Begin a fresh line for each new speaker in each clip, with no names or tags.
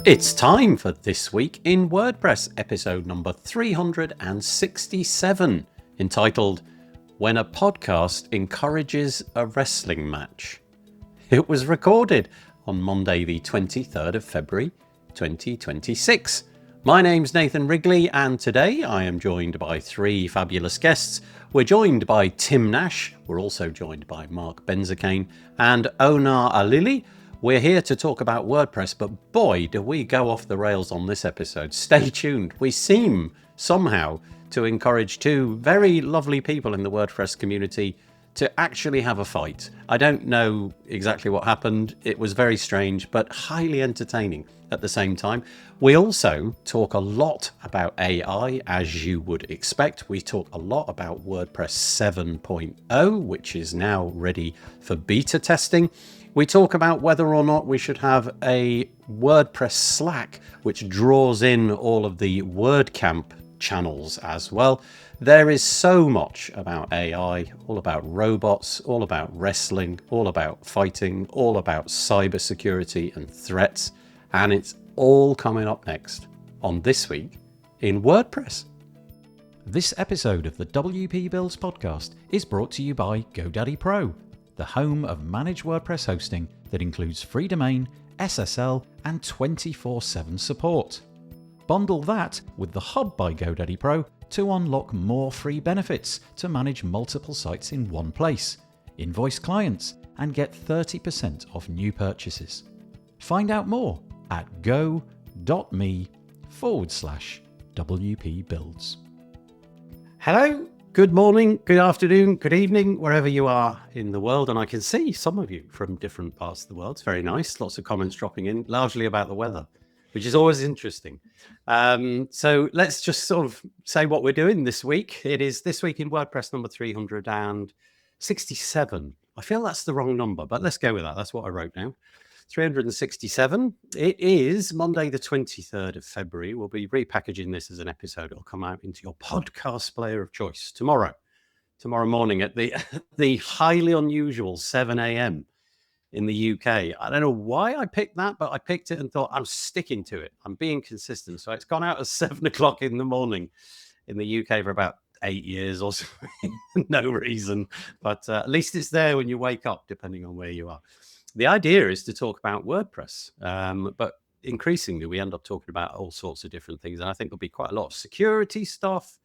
It's time for This Week in WordPress, episode number 367, entitled When a Podcast Encourages a Wrestling Match. It was recorded on Monday the 23rd of February 2026. My name's Nathan Wrigley, and today I am joined by three fabulous guests. We're joined by Tim Nash, we're also joined by Marc, Benzakein, and Onar Alili. We're here to talk about WordPress, but boy, do we go off the rails on this episode. Stay tuned. We seem somehow to encourage two very lovely people in the WordPress community to actually have a fight. I don't know exactly what happened. It was very strange, but highly entertaining at the same time. We also talk a lot about AI, as you would expect. We talk a lot about WordPress 7.0, which is now ready for beta testing. We talk about whether or not we should have a WordPress Slack, which draws in all of the WordCamp channels as well. There is so much about AI, all about robots, all about wrestling, all about fighting, all about cybersecurity and threats, and it's all coming up next on This Week in WordPress. This episode of the WP Builds podcast is brought to you by GoDaddy Pro, the home of managed WordPress hosting that includes free domain, SSL, and 24/7 support. Bundle that with the Hub by GoDaddy Pro to unlock more free benefits to manage multiple sites in one place, invoice clients, and get 30% off new purchases. Find out more at go.me/WP Builds. Hello. Good morning, good afternoon, good evening, wherever you are in the world. And I can see some of you from different parts of the world. It's very nice. Lots of comments dropping in, largely about the weather, which is always interesting. So let's just sort of say what we're doing this week. It is This Week in WordPress number 367. I feel that's the wrong number, but let's go with that. That's what I wrote down. 367. It is Monday, the 23rd of February. We'll be repackaging this as an episode. It'll come out into your podcast player of choice tomorrow morning at the highly unusual 7 a.m. in the UK. I don't know why I picked that, but I picked it and thought I'm sticking to it. I'm being consistent. So it's gone out at 7 o'clock in the morning in the UK for about 8 years or so. No reason, but at least it's there when you wake up, depending on where you are. The idea is to talk about WordPress, but increasingly we end up talking about all sorts of different things. And I think there'll be quite a lot of security stuff,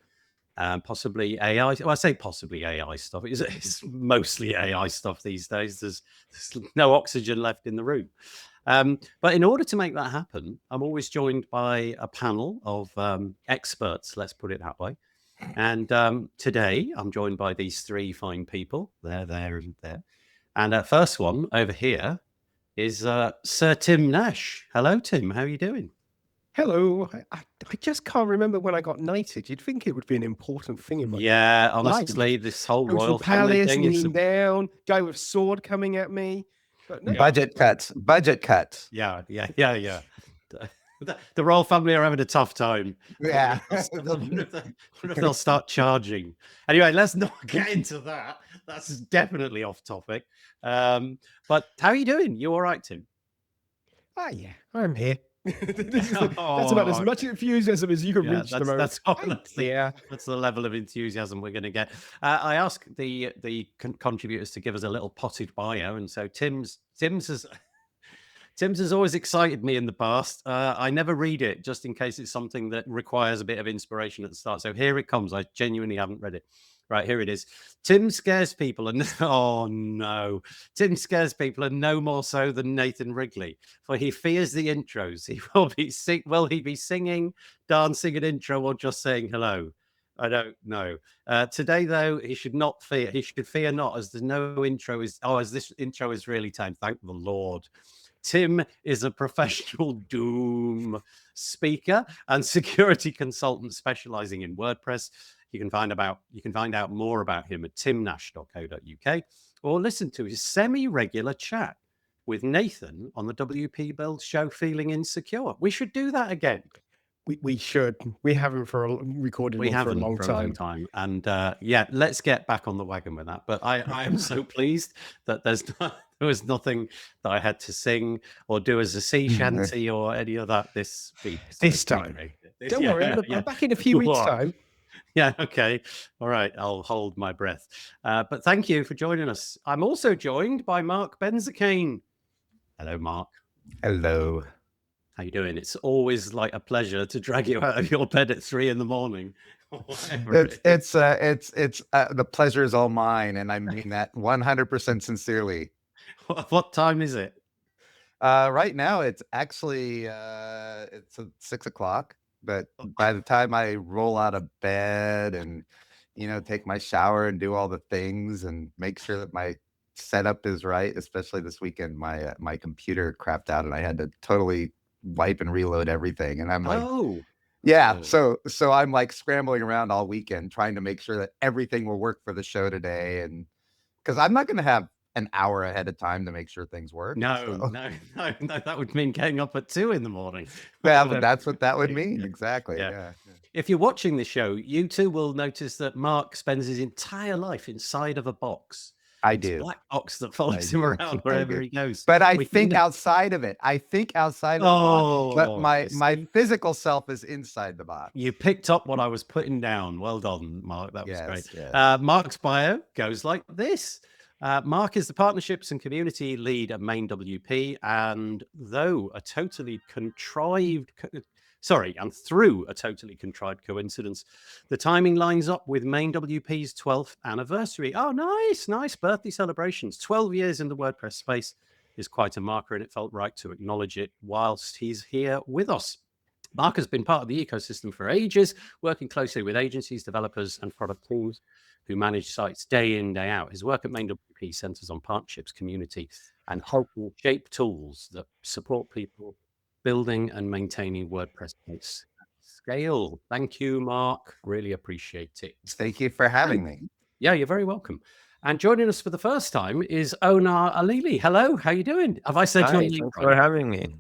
possibly AI. Well, I say possibly AI stuff. It's mostly AI stuff these days. There's no oxygen left in the room. But in order to make that happen, I'm always joined by a panel of experts, let's put it that way. And today I'm joined by these three fine people. There, and there. And our first one over here is Sir Tim Nash. Hello, Tim. How are you doing?
Hello. I just can't remember when I got knighted. You'd think it would be an important thing in my
life. Honestly, this whole royal
family thing is down. Guy with sword coming at me.
But no. Budget cuts.
Yeah. The royal family are having a tough time.
Yeah.
I wonder if they'll start charging. Anyway, let's not get into that. That's definitely off topic. But how are you doing? You all right, Tim?
Yeah, I'm here. That's about as much enthusiasm as you can reach.
That's the level of enthusiasm we're going to get. I asked the contributors to give us a little potted bio, and so Tim's has always excited me in the past. I never read it just in case it's something that requires a bit of inspiration at the start. So here it comes. I genuinely haven't read it. Right, here it is. Tim scares people, and oh no, Tim scares people, and no more so than Nathan Wrigley, for he fears the intros. Will he be singing, dancing an intro, or just saying hello? I don't know. Today, though, he should not fear. He should fear not, as there's no intro. As this intro is really tame. Thank the Lord. Tim is a professional Doom speaker and security consultant specializing in WordPress. You can find out more about him at timnash.co.uk or listen to his semi-regular chat with Nathan on the WP Builds show, Feeling Insecure. We should do that again.
We should. We haven't for a long time.
And let's get back on the wagon with that. But I am so pleased that there's There was nothing that I had to sing or do as a sea shanty or any of that this week. So
This time. Don't worry, I'm back in a few weeks' time.
Yeah, okay. All right, I'll hold my breath. But thank you for joining us. I'm also joined by Marc Benzakein. Hello, Marc.
Hello.
How you doing? It's always like a pleasure to drag you out of your bed at 3 a.m.
It's the pleasure is all mine, and I mean that 100% sincerely.
What time is it?
Right now, it's actually it's 6 o'clock. But by the time I roll out of bed and take my shower and do all the things and make sure that my setup is right, especially this weekend, my computer crapped out and I had to totally wipe and reload everything, and I'm like, yeah. So I'm like scrambling around all weekend trying to make sure that everything will work for the show today, and because I'm not going to have an hour ahead of time to make sure things work.
No, that would mean getting up at 2 a.m.
Well, that's what that would mean. Exactly. Yeah.
If you're watching the show, you too will notice that Marc spends his entire life inside of a box.
I
It's
do.
a black box that follows him around wherever he goes.
But I think outside of it. I think outside of the box. But my physical self is inside the box.
You picked up what I was putting down. Well done, Marc. That was great.
Yes.
Marc's bio goes like this. Marc is the partnerships and community lead at MainWP, and through a totally contrived coincidence, the timing lines up with MainWP's 12th anniversary. Oh, nice birthday celebrations. 12 years in the WordPress space is quite a marker, and it felt right to acknowledge it whilst he's here with us. Marc has been part of the ecosystem for ages, working closely with agencies, developers, and product teams who manage sites day in, day out. His work at MainWP centers on partnerships, community, and helping shape tools that support people building and maintaining WordPress sites at scale. Thank you, Marc. Really appreciate it.
Thank you for having me.
Yeah, you're very welcome. And joining us for the first time is Onar Alili. Hello, how you doing? Have I said your name
Thanks for having me.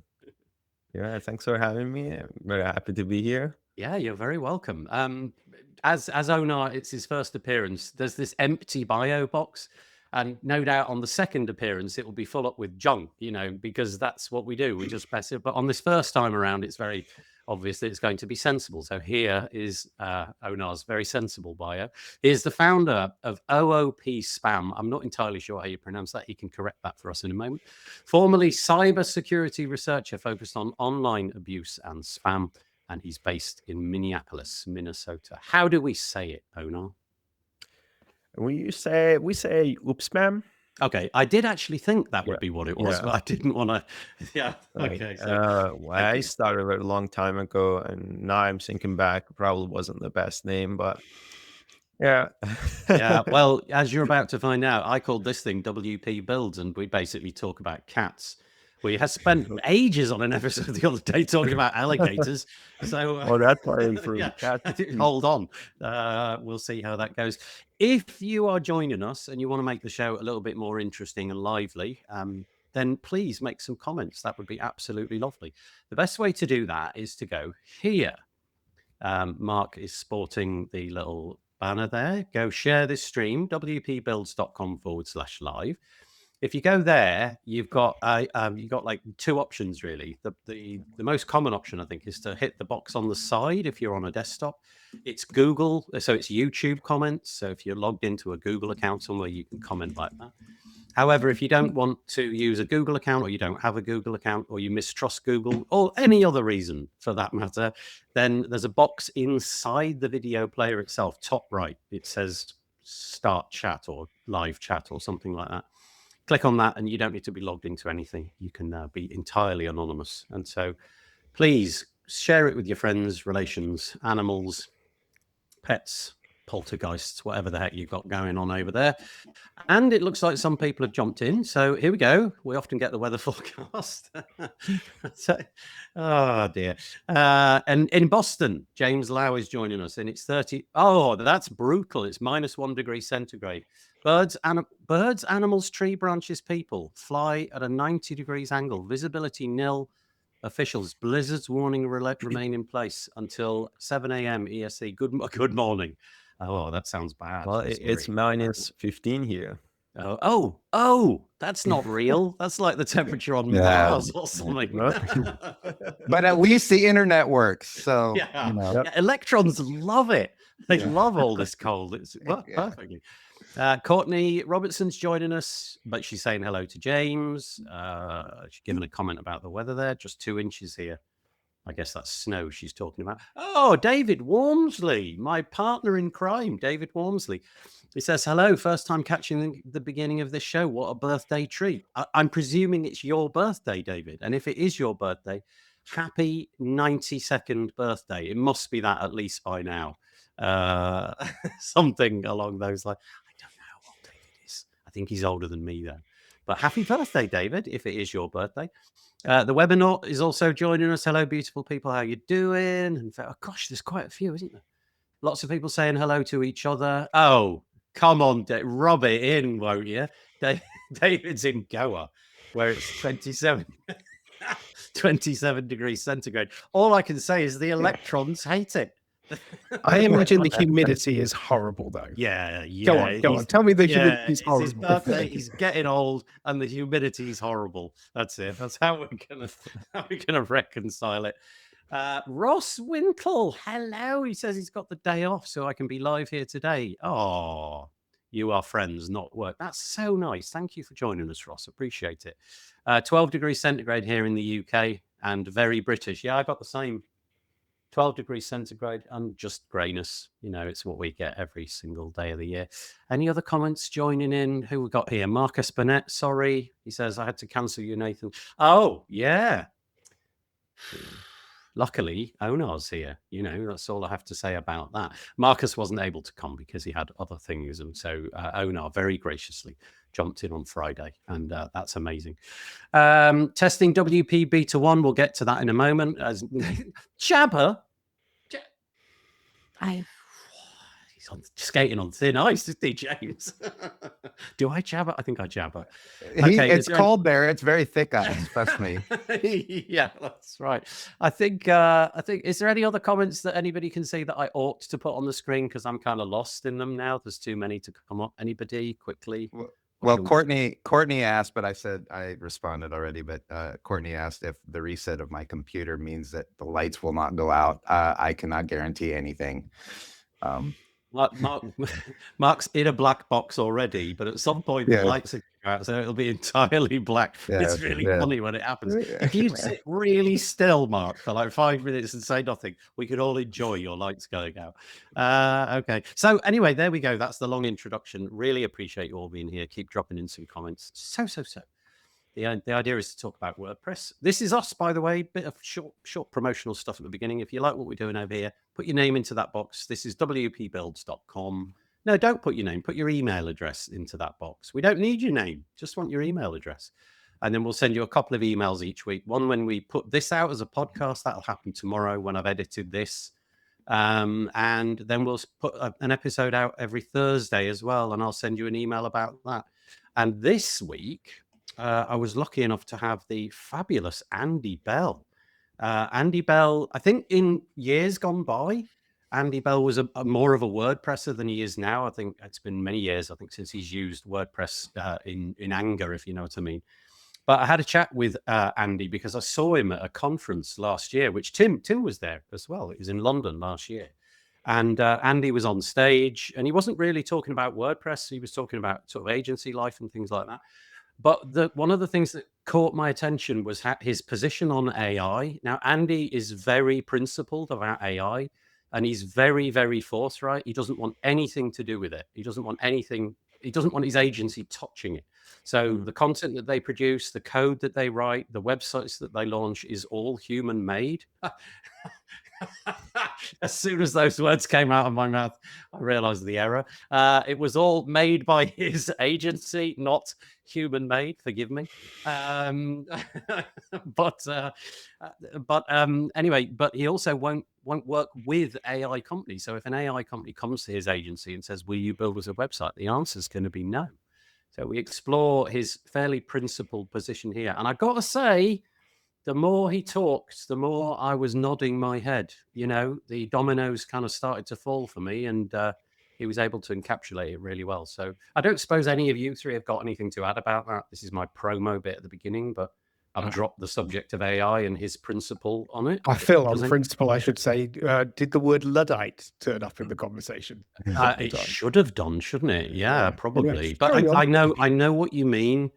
Yeah, thanks for having me. I'm very happy to be here.
Yeah, you're very welcome. As Onar, it's his first appearance. There's this empty bio box, and no doubt on the second appearance it will be full up with junk, because that's what we do. We just pass it. But on this first time around, it's very obvious that it's going to be sensible. So here is Onar's very sensible bio. He is the founder of OOP Spam. I'm not entirely sure how you pronounce that. He can correct that for us in a moment. Formerly cybersecurity researcher focused on online abuse and spam. And he's based in Minneapolis, Minnesota. How do we say it, Onar?
We say spam.
Okay, I did actually think that would be what it was, but I didn't want to. Yeah. Okay.
I started a long time ago, and now I'm thinking back. Probably wasn't the best name, but yeah.
Yeah. Well, as you're about to find out, I called this thing WP Builds, and we basically talk about cats. We have spent ages on an episode the other day talking about alligators. So,
that's probably through.
Hold on. We'll see how that goes. If you are joining us and you want to make the show a little bit more interesting and lively, then please make some comments. That would be absolutely lovely. The best way to do that is to go here. Marc is sporting the little banner there. Go share this stream, wpbuilds.com/live. If you go there, you've got like two options really. The most common option, I think, is to hit the box on the side if you're on a desktop. It's Google, so it's YouTube comments. So if you're logged into a Google account somewhere, you can comment like that. However, if you don't want to use a Google account, or you don't have a Google account, or you mistrust Google, or any other reason for that matter, then there's a box inside the video player itself, top right. It says start chat or live chat or something like that. Click on that and you don't need to be logged into anything. You can be entirely anonymous. And so please share it with your friends, relations, animals, pets, poltergeists, whatever the heck you've got going on over there. And it looks like some people have jumped in. So here we go. We often get the weather forecast. Oh dear. And in Boston, James Lau is joining us, and it's 30. Oh, that's brutal. It's -1 degree centigrade. Birds, animals, tree branches, people fly at a 90 degrees angle. Visibility nil. Officials, blizzards warning remain in place until 7 a.m. EST. Good morning. Oh, that sounds bad.
Well, it's -15 here.
Oh, that's not real. That's like the temperature on
Yeah.
Mars or something.
But at least the internet works. So,
Yeah.
you know.
Yep.
Yeah, electrons love it. They
Yeah.
love all this cold. It's worked
Yeah.
perfectly. Courtney Robertson's joining us, but she's saying hello to James. She's given a comment about the weather there. Just 2 inches here. I guess that's snow she's talking about. Oh, David Wormsley, my partner in crime, David Wormsley. He says, hello, first time catching the beginning of this show. What a birthday treat. I'm presuming it's your birthday, David. And if it is your birthday, happy 92nd birthday. It must be that at least by now. Something along those lines. I don't know how old David is. I think he's older than me, though. But happy birthday, David, if it is your birthday. The webinar is also joining us. Hello, beautiful people. How you doing? And oh gosh, there's quite a few, isn't there? Lots of people saying hello to each other. Oh, come on, rub it in, won't you? David's in Goa, where it's 27 degrees centigrade. All I can say is the electrons hate it.
I imagine the humidity is horrible, though.
Yeah.
Go on. Tell me the humidity is horrible.
It's his birthday. He's getting old, and the humidity is horrible. That's it. That's how we're gonna reconcile it. Ross Winkle, hello. He says he's got the day off, so I can be live here today. Oh, you are friends, not work. That's so nice. Thank you for joining us, Ross. Appreciate it. 12 degrees centigrade here in the UK, and very British. Yeah, I got the same. 12 degrees centigrade and just grayness. You know, it's what we get every single day of the year. Any other comments joining in? Who we got here? Marcus Burnett, sorry. He says, I had to cancel you, Nathan. Oh, yeah. Luckily, Onar's here. You know, that's all I have to say about that. Marcus wasn't able to come because he had other things. And so Onar very graciously jumped in on Friday. And that's amazing. Testing WP Beta 1. We'll get to that in a moment. As Jabber. He's skating on thin ice, isn't he, James? Do I jabber? I think I jabber.
Okay, it's cold there. It's very thick ice. Trust me.
Yeah, that's right. I think. Is there any other comments that anybody can say that I ought to put on the screen because I'm kind of lost in them now? There's too many to come up. Anybody quickly?
Well, Courtney asked, but I said I responded already. But Courtney asked if the reset of my computer means that the lights will not go out. I cannot guarantee anything.
Mark's in a black box already, but at some point the lights are out, so it'll be entirely black. It's really funny when it happens. If you sit really still, Mark, for like 5 minutes and say nothing, we could all enjoy your lights going out. Okay. So anyway, there we go. That's the long introduction. Really appreciate you all being here. Keep dropping in some comments. So. The idea is to talk about WordPress. This is us, by the way. Bit of short promotional stuff at the beginning. If you like what we're doing over here, put your name into that box. This is wpbuilds.com. No, don't put your name. Put your email address into that box. We don't need your name. Just want your email address. And then we'll send you a couple of emails each week. One when we put this out as a podcast. That'll happen tomorrow when I've edited this. And then we'll put an episode out every Thursday as well. And I'll send you an email about that. And this week, I was lucky enough to have the fabulous Andy Bell. Andy Bell, I think in years gone by, Andy Bell was a more of a WordPresser than he is now. I think it's been many years, I think, since he's used WordPress in anger, if you know what I mean. But I had a chat with Andy because I saw him at a conference last year, which Tim was there as well. It was in London last year. And Andy was on stage, and he wasn't really talking about WordPress. He was talking about sort of agency life and things like that. But one of the things that caught my attention was his position on AI. Now, Andy is very principled about AI, and he's very, very forthright. He doesn't want anything to do with it. He doesn't want anything. He doesn't want his agency touching it. So the content that they produce, the code that they write, the websites that they launch is all human made. As soon as those words came out of my mouth, I realized the error. It was all made by his agency, not human made. Forgive me. Anyway, but he also won't work with AI companies. So if an AI company comes to his agency and says, will you build us a website? The answer is going to be no. So we explore his fairly principled position here. And I got to say, the more he talked, the more I was nodding my head. You know, the dominoes kind of started to fall for me. And he was able to encapsulate it really well. So I don't suppose any of you three have got anything to add about that. This is my promo bit at the beginning, but I've dropped the subject of AI and his principle on it.
I feel on principle, I should say, did the word Luddite turn up in the conversation?
It should have done, shouldn't it? Yeah, probably.
Yes.
But
Carry on.
I know what you mean.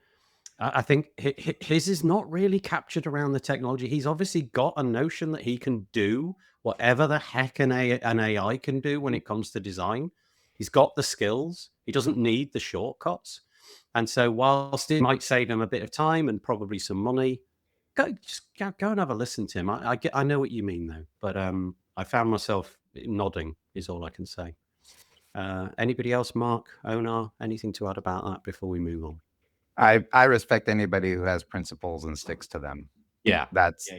I think his is not really captured around the technology. He's obviously got a notion that he can do whatever the heck an AI can do when it comes to design. He's got the skills. He doesn't need the shortcuts. And so whilst it might save him a bit of time and probably some money, go and have a listen to him. I know what you mean, though. But I found myself nodding is all I can say. Anybody else, Mark, Onar, anything to add about that before we move on?
I respect anybody who has principles and sticks to them.
Yeah,
that's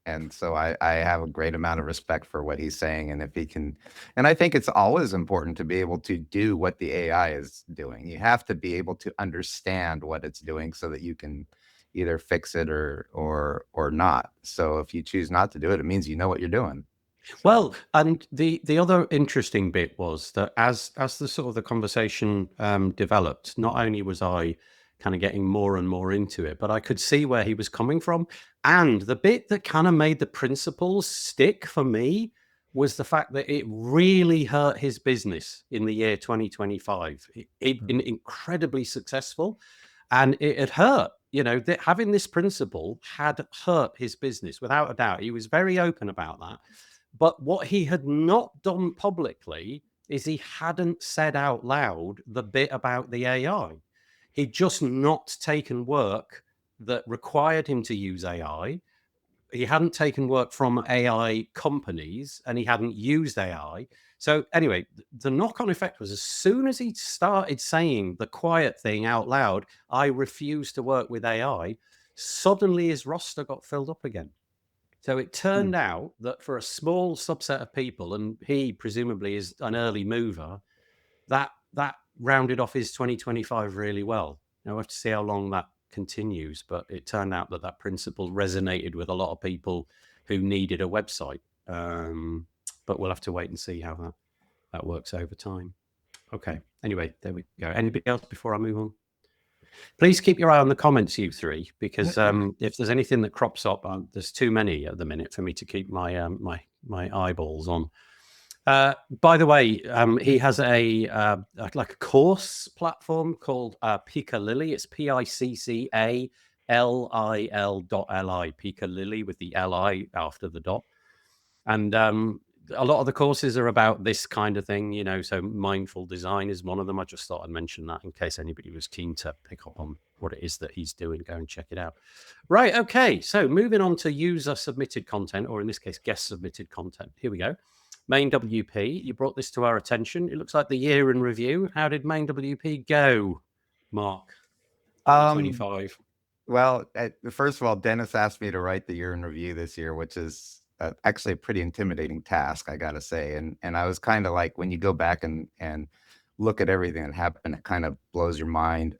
and so I have a great amount of respect for what he's saying. And if he can, and I think it's always important to be able to do what the AI is doing. You have to be able to understand what it's doing so that you can either fix it or not. So if you choose not to do it, it means you know what you're doing.
Well, and the other interesting bit was that as the sort of the conversation developed, not only was I kind of getting more and more into it, but I could see where he was coming from. And the bit that kind of made the principles stick for me was the fact that it really hurt his business in the year 2025. It been incredibly successful, and it had hurt. You know, that having this principle had hurt his business without a doubt. He was very open about that. But what he had not done publicly is he hadn't said out loud the bit about the AI. He'd just not taken work that required him to use AI. He hadn't taken work from AI companies, and he hadn't used AI. So anyway, the knock-on effect was as soon as he started saying the quiet thing out loud, I refuse to work with AI, suddenly his roster got filled up again. So it turned out that for a small subset of people, and he presumably is an early mover, that rounded off his 2025 really well. Now we'll have to see how long that continues, but it turned out that principle resonated with a lot of people who needed a website. But we'll have to wait and see how that works over time. Okay. Anyway, there we go. Anybody else before I move on? Please keep your eye on the comments, you three, because if there's anything that crops up, there's too many at the minute for me to keep my my eyeballs on. By the way, he has a like a course platform called Picalili. It's PICCALIL.li, Picalili with the LI after the dot. And a lot of the courses are about this kind of thing, you know, so mindful design is one of them. I just thought I'd mention that in case anybody was keen to pick up on what it is that he's doing. Go and check it out. Right, okay, so moving on to user-submitted content, or in this case, guest-submitted content. Here we go. MainWP, you brought this to our attention. It looks like the year in review. How did MainWP go, Mark? 25.
Well, first of all, Dennis asked me to write the year in review this year, which is actually a pretty intimidating task, I gotta say. And I was kind of like, when you go back and look at everything that happened, it kind of blows your mind.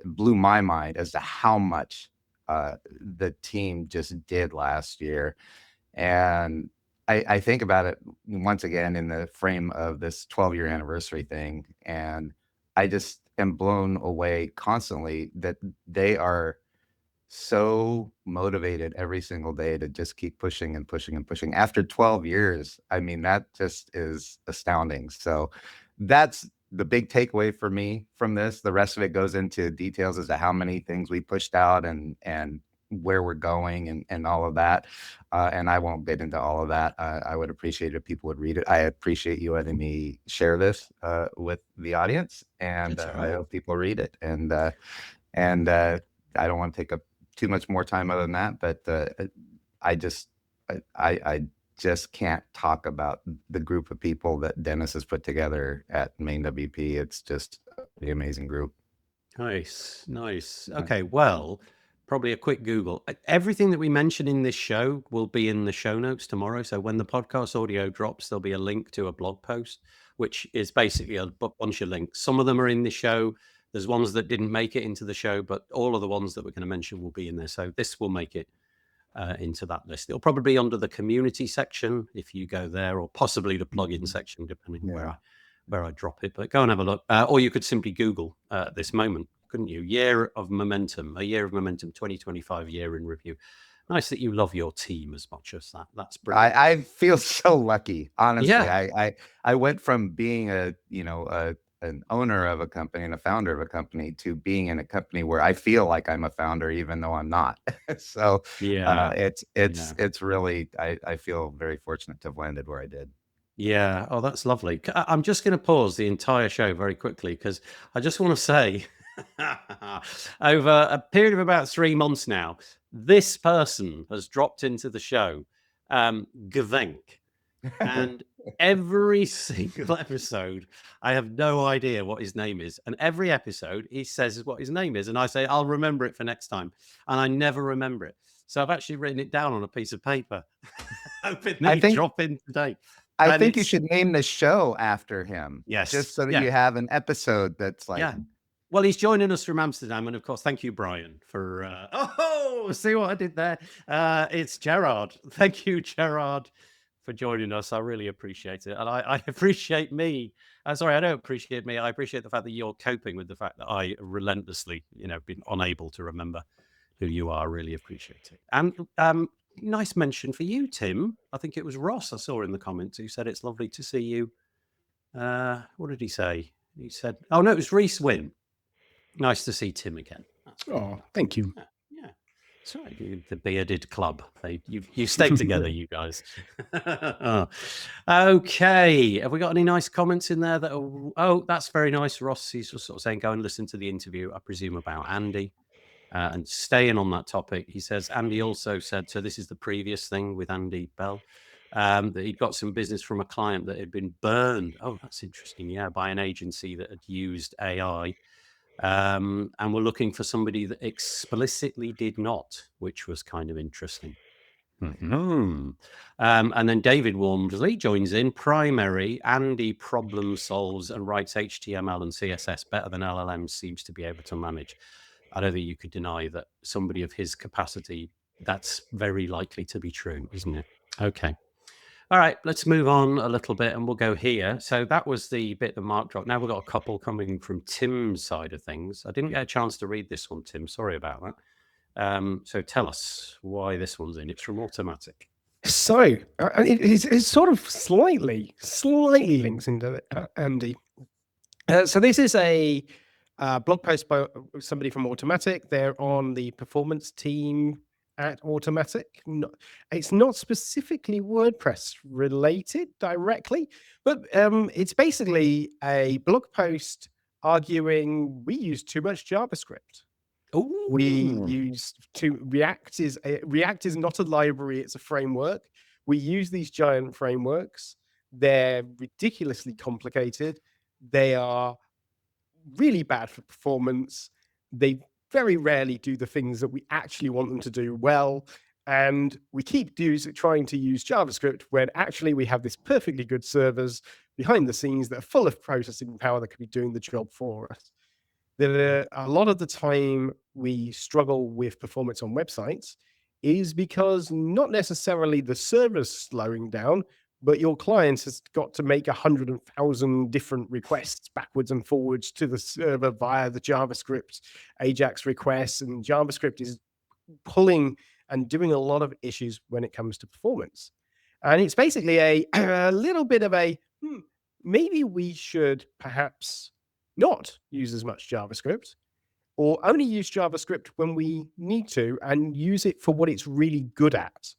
Blew my mind as to how much the team just did last year. And I think about it once again in the frame of this 12-year anniversary thing, and I just am blown away constantly that they are so motivated every single day to just keep pushing and pushing and pushing. After 12 years, I mean, that just is astounding. So that's the big takeaway for me from this. The rest of it goes into details as to how many things we pushed out and where we're going and all of that. And I won't get into all of that. I would appreciate it if people would read it. I appreciate you letting me share this with the audience, and I hope people read it. And I don't want to take up too much more time other than that, but I just can't talk about the group of people that Dennis has put together at MainWP. It's just the amazing group.
Nice. Okay, well, probably a quick Google. Everything that we mention in this show will be in the show notes tomorrow. So when the podcast audio drops, there'll be a link to a blog post, which is basically a bunch of links. Some of them are in the show. There's ones that didn't make it into the show, but all of the ones that we're going to mention will be in there. So this will make it into that list. It'll probably be under the community section if you go there, or possibly the plugin section, depending on where I drop it. But go and have a look. Or you could simply Google at this moment, couldn't you? Year of Momentum, a year of momentum, 2025 year in review. Nice that you love your team as much as that. That's brilliant.
I feel so lucky, honestly.
Yeah.
I went from being an owner of a company and a founder of a company to being in a company where I feel like I'm a founder, even though I'm not. So it's really, I feel very fortunate to have landed where I did.
Yeah. Oh, that's lovely. I'm just going to pause the entire show very quickly because I just want to say over a period of about 3 months now, this person has dropped into the show, Gvenk. And every single episode, I have no idea what his name is. And every episode, he says what his name is. And I say, I'll remember it for next time. And I never remember it. So I've actually written it down on a piece of paper. Hoping that he'd drop in today.
I think you should name the show after him.
Yes.
Just so that you have an episode that's like...
Yeah. Well, he's joining us from Amsterdam. And of course, thank you, Brian, for... see what I did there? It's Gerard. Thank you, Gerard, for joining us. I really appreciate it. And I appreciate me. Sorry, I don't appreciate me. I appreciate the fact that you're coping with the fact that I relentlessly, been unable to remember who you are. I really appreciate it. And nice mention for you, Tim. I think it was Ross I saw in the comments who said it's lovely to see you. What did he say? He said, oh, no, it was Reese Wynn. Nice to see Tim again.
Oh, thank you.
Yeah. Sorry, the bearded club. You stayed together, you guys. Okay. Have we got any nice comments in there? That's very nice. Ross, he's just sort of saying, go and listen to the interview, I presume, about Andy. And staying on that topic, he says, Andy also said, so this is the previous thing with Andy Bell, that he'd got some business from a client that had been burned. Oh, that's interesting. Yeah, by an agency that had used AI. And we're looking for somebody that explicitly did not, which was kind of interesting. And then David Wormsley joins in. Primary, Andy problem solves and writes HTML and CSS better than LLM seems to be able to manage. I don't think you could deny that somebody of his capacity, that's very likely to be true, isn't it? Okay. All right, let's move on a little bit and we'll go here. So that was the bit that Marc dropped. Now we've got a couple coming from Tim's side of things. I didn't get a chance to read this one, Tim. Sorry about that. So tell us why this one's in. It's from Automatic.
So it's sort of slightly links into it, Andy. So this is a blog post by somebody from Automatic. They're on the performance team at Automatic. It's not specifically WordPress related directly, but it's basically a blog post arguing we use too much JavaScript.
Ooh.
We use React is not a library, it's a framework. We use these giant frameworks. They're ridiculously complicated. They are really bad for performance. They very rarely do the things that we actually want them to do well. And we keep trying to use JavaScript when actually we have this perfectly good servers behind the scenes that are full of processing power that could be doing the job for us. A lot of the time we struggle with performance on websites is because not necessarily the server's slowing down, but your client has got to make 100,000 different requests backwards and forwards to the server via the JavaScript AJAX requests, and JavaScript is pulling and doing a lot of issues when it comes to performance. And it's basically a little bit of a, maybe we should perhaps not use as much JavaScript, or only use JavaScript when we need to and use it for what it's really good at.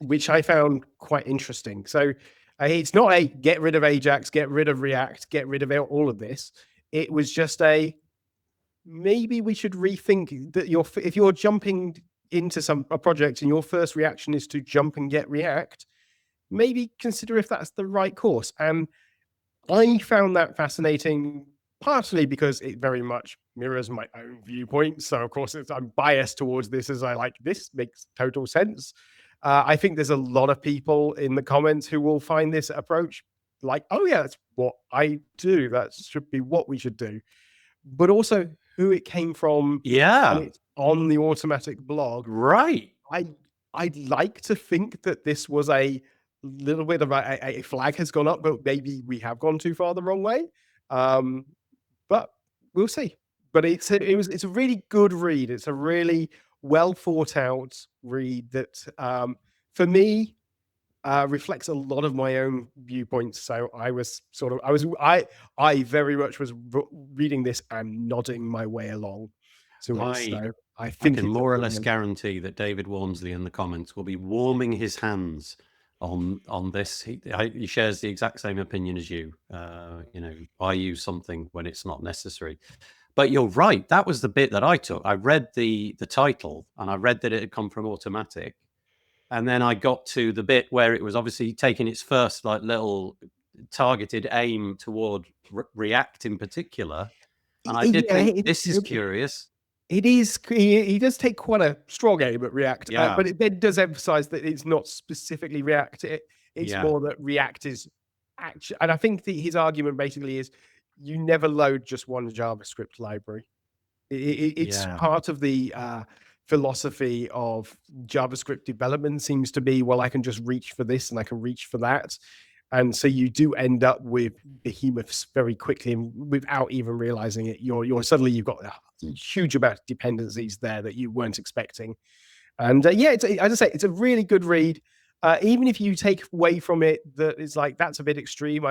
Which I found quite interesting. So it's not a get rid of AJAX, get rid of React, get rid of all of this. It was just maybe we should rethink that if you're jumping into a project and your first reaction is to jump and get React, maybe consider if that's the right course. And I found that fascinating, partially because it very much mirrors my own viewpoint. So of course I'm biased towards this as this makes total sense. I think there's a lot of people in the comments who will find this approach like, oh yeah, that's what I do. That should be what we should do. But also who it came from.
Yeah.
And it's on the Automatic blog.
Right.
I'd like to think that this was a little bit of a flag has gone up, but maybe we have gone too far the wrong way. But we'll see. But it's a really good read. It's a really well thought out read that for me reflects a lot of my own viewpoints. So I very much was reading this and nodding my way along to it. So I think
I can more or less guarantee that David Walmsley in the comments will be warming his hands on this. He shares the exact same opinion as you. I use something when it's not necessary. But you're right. That was the bit that I took. I read the title and I read that it had come from Automatic. And then I got to the bit where it was obviously taking its first like little targeted aim toward React in particular. And I did think this is curious.
It is. He does take quite a strong aim at React, but it then does emphasize that it's not specifically React. It's more that React is actually, and I think his argument basically is you never load just one JavaScript library. It's part of the philosophy of JavaScript development seems to be, well, I can just reach for this and I can reach for that. And so you do end up with behemoths very quickly, and without even realizing it, you've got a huge amount of dependencies there that you weren't expecting. And as I say, it's a really good read. Even if you take away from it that it's like that's a bit extreme,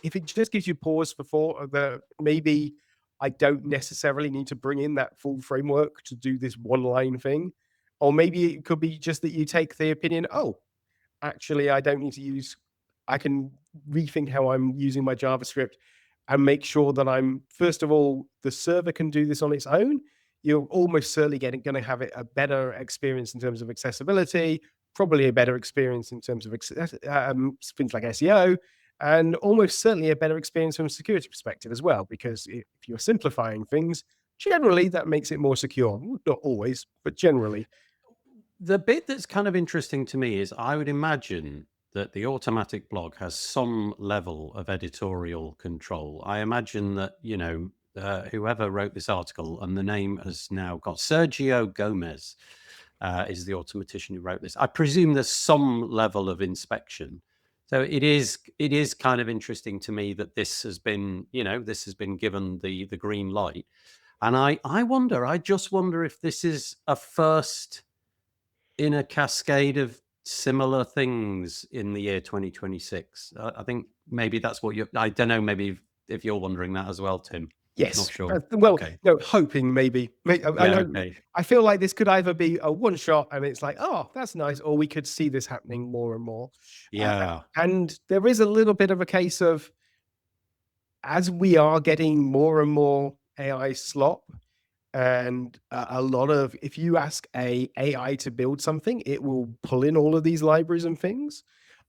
if it just gives you pause for thought that maybe I don't necessarily need to bring in that full framework to do this one line thing, or maybe it could be just that you take the opinion, oh, actually, I don't need to use. I can rethink how I'm using my JavaScript and make sure that first of all, the server can do this on its own. You're almost certainly going to have a better experience in terms of accessibility, probably a better experience in terms of things like SEO, and almost certainly a better experience from a security perspective as well, because if you're simplifying things, generally that makes it more secure. Not always, but generally.
The bit that's kind of interesting to me is I would imagine that the Automatic blog has some level of editorial control. I imagine that, whoever wrote this article, and the name has now got Sergio Gomez, is the automatician who wrote this. I presume there's some level of inspection. So it is kind of interesting to me that this has been, given the green light. And I just wonder if this is a first in a cascade of similar things in the year 2026. I think maybe that's what I don't know, maybe if you're wondering that as well, Tim.
Yes.
Not sure.
No, hoping maybe. I feel like this could either be a one shot and it's like, oh, that's nice, or we could see this happening more and more.
Yeah.
And there is a little bit of a case of, as we are getting more and more AI slop, and a lot of, if you ask a AI to build something, it will pull in all of these libraries and things.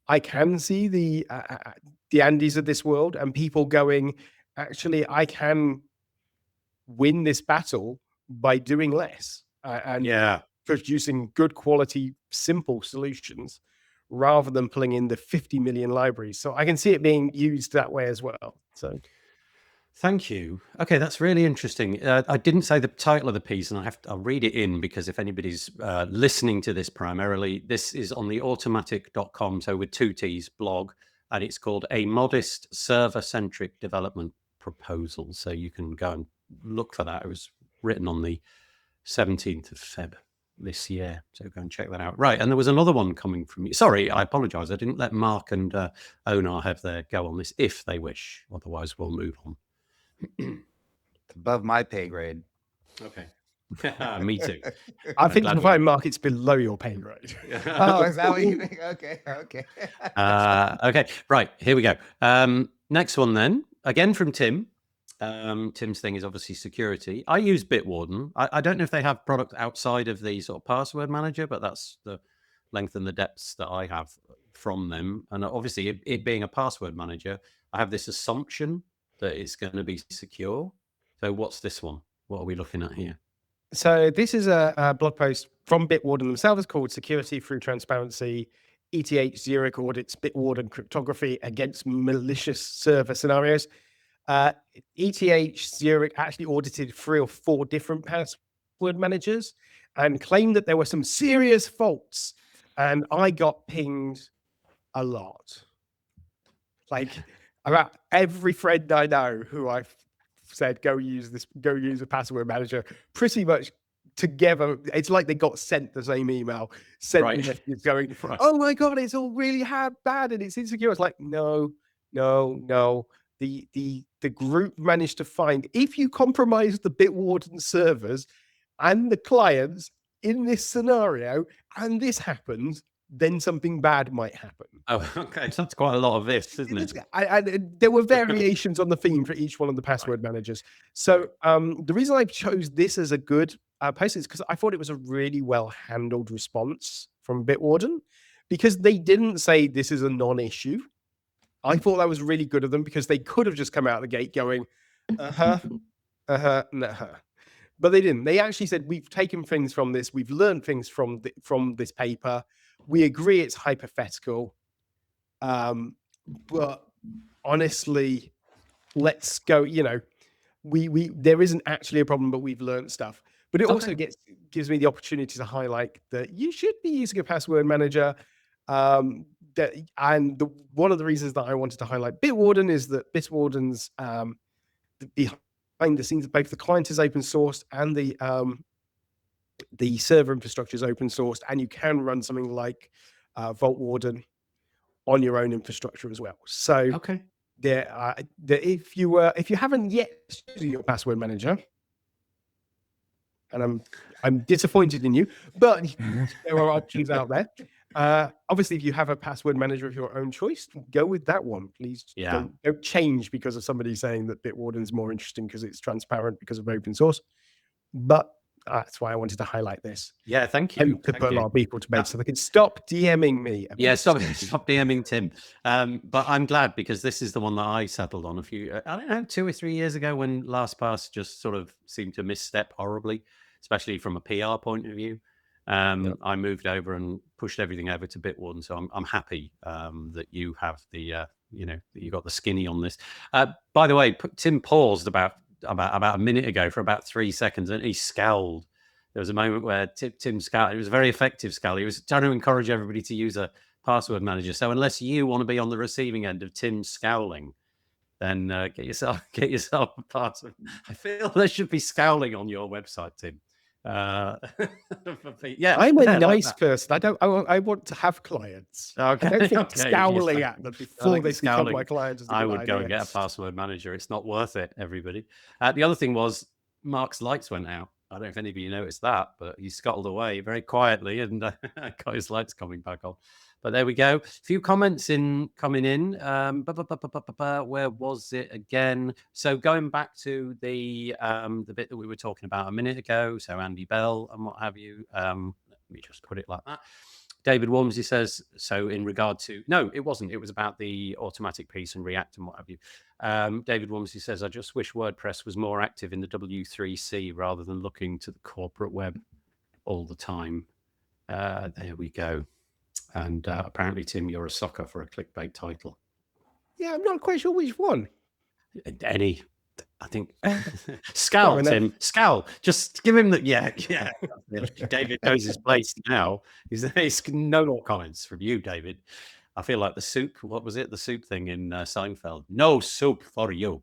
I can see the Andys of this world and people going, actually, I can win this battle by doing less and producing good quality, simple solutions rather than pulling in the 50 million libraries. So I can see it being used that way as well. So.
Thank you. Okay, that's really interesting. I didn't say the title of the piece, and I'll read it in because if anybody's listening to this primarily, this is on the automatic.com, so with 2 T's blog, and it's called A Modest Server-Centric Development Proposal. So you can go and look for that. It was written on the 17th of Feb this year. So go and check that out. Right, and there was another one coming from you. Sorry, I apologize. I didn't let Marc and Onar have their go on this if they wish. Otherwise, we'll move on.
It's above my pay grade.
Okay. Me too.
I think you'll find, Marc, it's below your pay grade.
Oh, is that what you think? Okay.
Okay, right, here we go. Next one then, again from Tim. Tim's thing is obviously security. I use Bitwarden. I don't know if they have product outside of the sort of password manager, but that's the length and the depths that I have from them. And obviously it being a password manager, I have this assumption that it's going to be secure. So what's this one? What are we looking at here?
So this is a blog post from Bitwarden themselves called Security Through Transparency, ETH Zurich audits Bitwarden cryptography against malicious server scenarios. ETH Zurich actually audited 3 or 4 different password managers, and claimed that there were some serious faults. And I got pinged a lot. Like about every friend I know who I've said, go use a password manager, pretty much together. It's like they got sent the same email, sent
Right.
messages going,
Right.
oh my God, it's all really bad and it's insecure. It's like, no. The group managed to find, if you compromise the Bitwarden servers and the clients in this scenario, and this happens, then something bad might happen.
Oh, okay. So that's quite a lot of this, isn't it?
There were variations on the theme for each one of the password managers. So the reason I chose this as a good post is because I thought it was a really well handled response from Bitwarden, because they didn't say this is a non-issue. I thought that was really good of them, because they could have just come out of the gate going, nah. But they didn't. They actually said, we've taken things from this. We've learned things from this paper. We agree it's hypothetical. But honestly, let's go, there isn't actually a problem, but we've learned stuff. But it also gives me the opportunity to highlight that you should be using a password manager. One of the reasons that I wanted to highlight Bitwarden is that Bitwarden's behind the scenes, both the client is open sourced and the server infrastructure is open sourced, and you can run something like Bitwarden on your own infrastructure as well. So if you haven't yet used your password manager, and I'm disappointed in you, but there are options out there. Obviously, if you have a password manager of your own choice, go with that one. Please don't change because of somebody saying that Bitwarden is more interesting because it's transparent because of open source. But that's why I wanted to highlight this.
Yeah, thank you.
To put a lot of people to bed so they can stop DMing me.
Yeah, stop DMing Tim. But I'm glad, because this is the one that I settled on I don't know, 2 or 3 years ago, when LastPass just sort of seemed to misstep horribly, especially from a PR point of view. I moved over and pushed everything over to Bitwarden, so I'm happy that you have that you got the skinny on this. By the way, Tim paused about a minute ago for about 3 seconds, and he scowled. There was a moment where Tim scowled. It was a very effective scowl. He was trying to encourage everybody to use a password manager. So unless you want to be on the receiving end of Tim scowling, then get yourself a password. I feel there should be scowling on your website, Tim. I'm
a nice person. I want to have clients.
Okay.
I don't think scowling at them before they become my clients.
I would go and get a password manager. It's not worth it, everybody. The other thing was Marc's lights went out. I don't know if any of you noticed that, but he scuttled away very quietly and got his lights coming back on. But there we go. A few comments coming in. Where was it again? So going back to the bit that we were talking about a minute ago. So Andy Bell and what have you. Let me just put it like that. David Walmsley says, so in regard to, no, it wasn't. It was about the automatic piece and React and what have you. David Walmsley says, I just wish WordPress was more active in the W3C rather than looking to the corporate web all the time. There we go. And apparently, Tim, you're a sucker for a clickbait title.
Yeah, I'm not quite sure which one.
Any. I think Scowl, Tim. Scowl. Just give him the yeah. David knows his place now. He's no more comments from you, David. I feel like the soup. What was it? The soup thing in Seinfeld. No soup for you.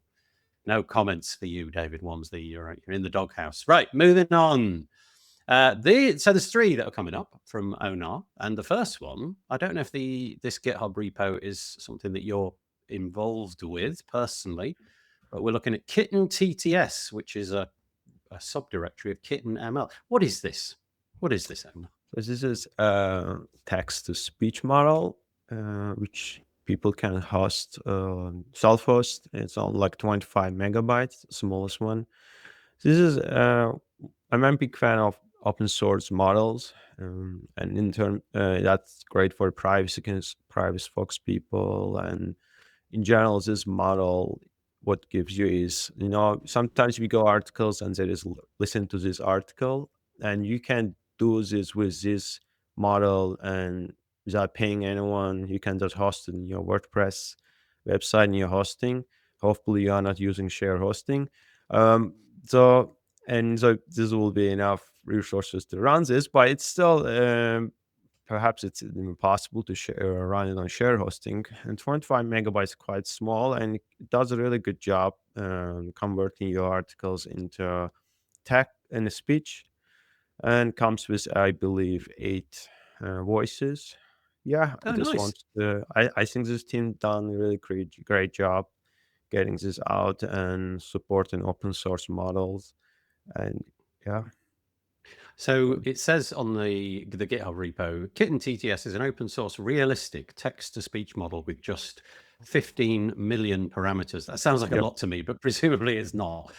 No comments for you, David Walmsley. You're in the doghouse. Right, moving on. So there's 3 that are coming up from Onar, and the first one, I don't know if this GitHub repo is something that you're involved with personally, but we're looking at Kitten TTS, which is a subdirectory of Kitten ML. What is this? What is this, Onar?
This is a text-to-speech model, which people can host, self-host. It's on like 25 megabytes, the smallest one. This is, I'm a big fan of open source models, and in turn, that's great for privacy focus people. And in general, this model, what gives you is, sometimes we go articles and there is listen to this article, and you can do this with this model and without paying anyone. You can just host it in your WordPress website and your hosting. Hopefully you are not using share hosting. and so this will be enough resources to run this, but it's still perhaps it's impossible to run it on share hosting. And 25 megabytes is quite small, and it does a really good job converting your articles into text and speech, and comes with, I believe, 8 voices. Yeah, I
Oh,
just
nice.
want to. I think this team done a really great job getting this out and supporting open source models, and yeah.
So it says on the GitHub repo, Kitten TTS is an open source realistic text to speech model with just 15 million parameters. That sounds like a
Yep.
lot to me, but presumably it's not.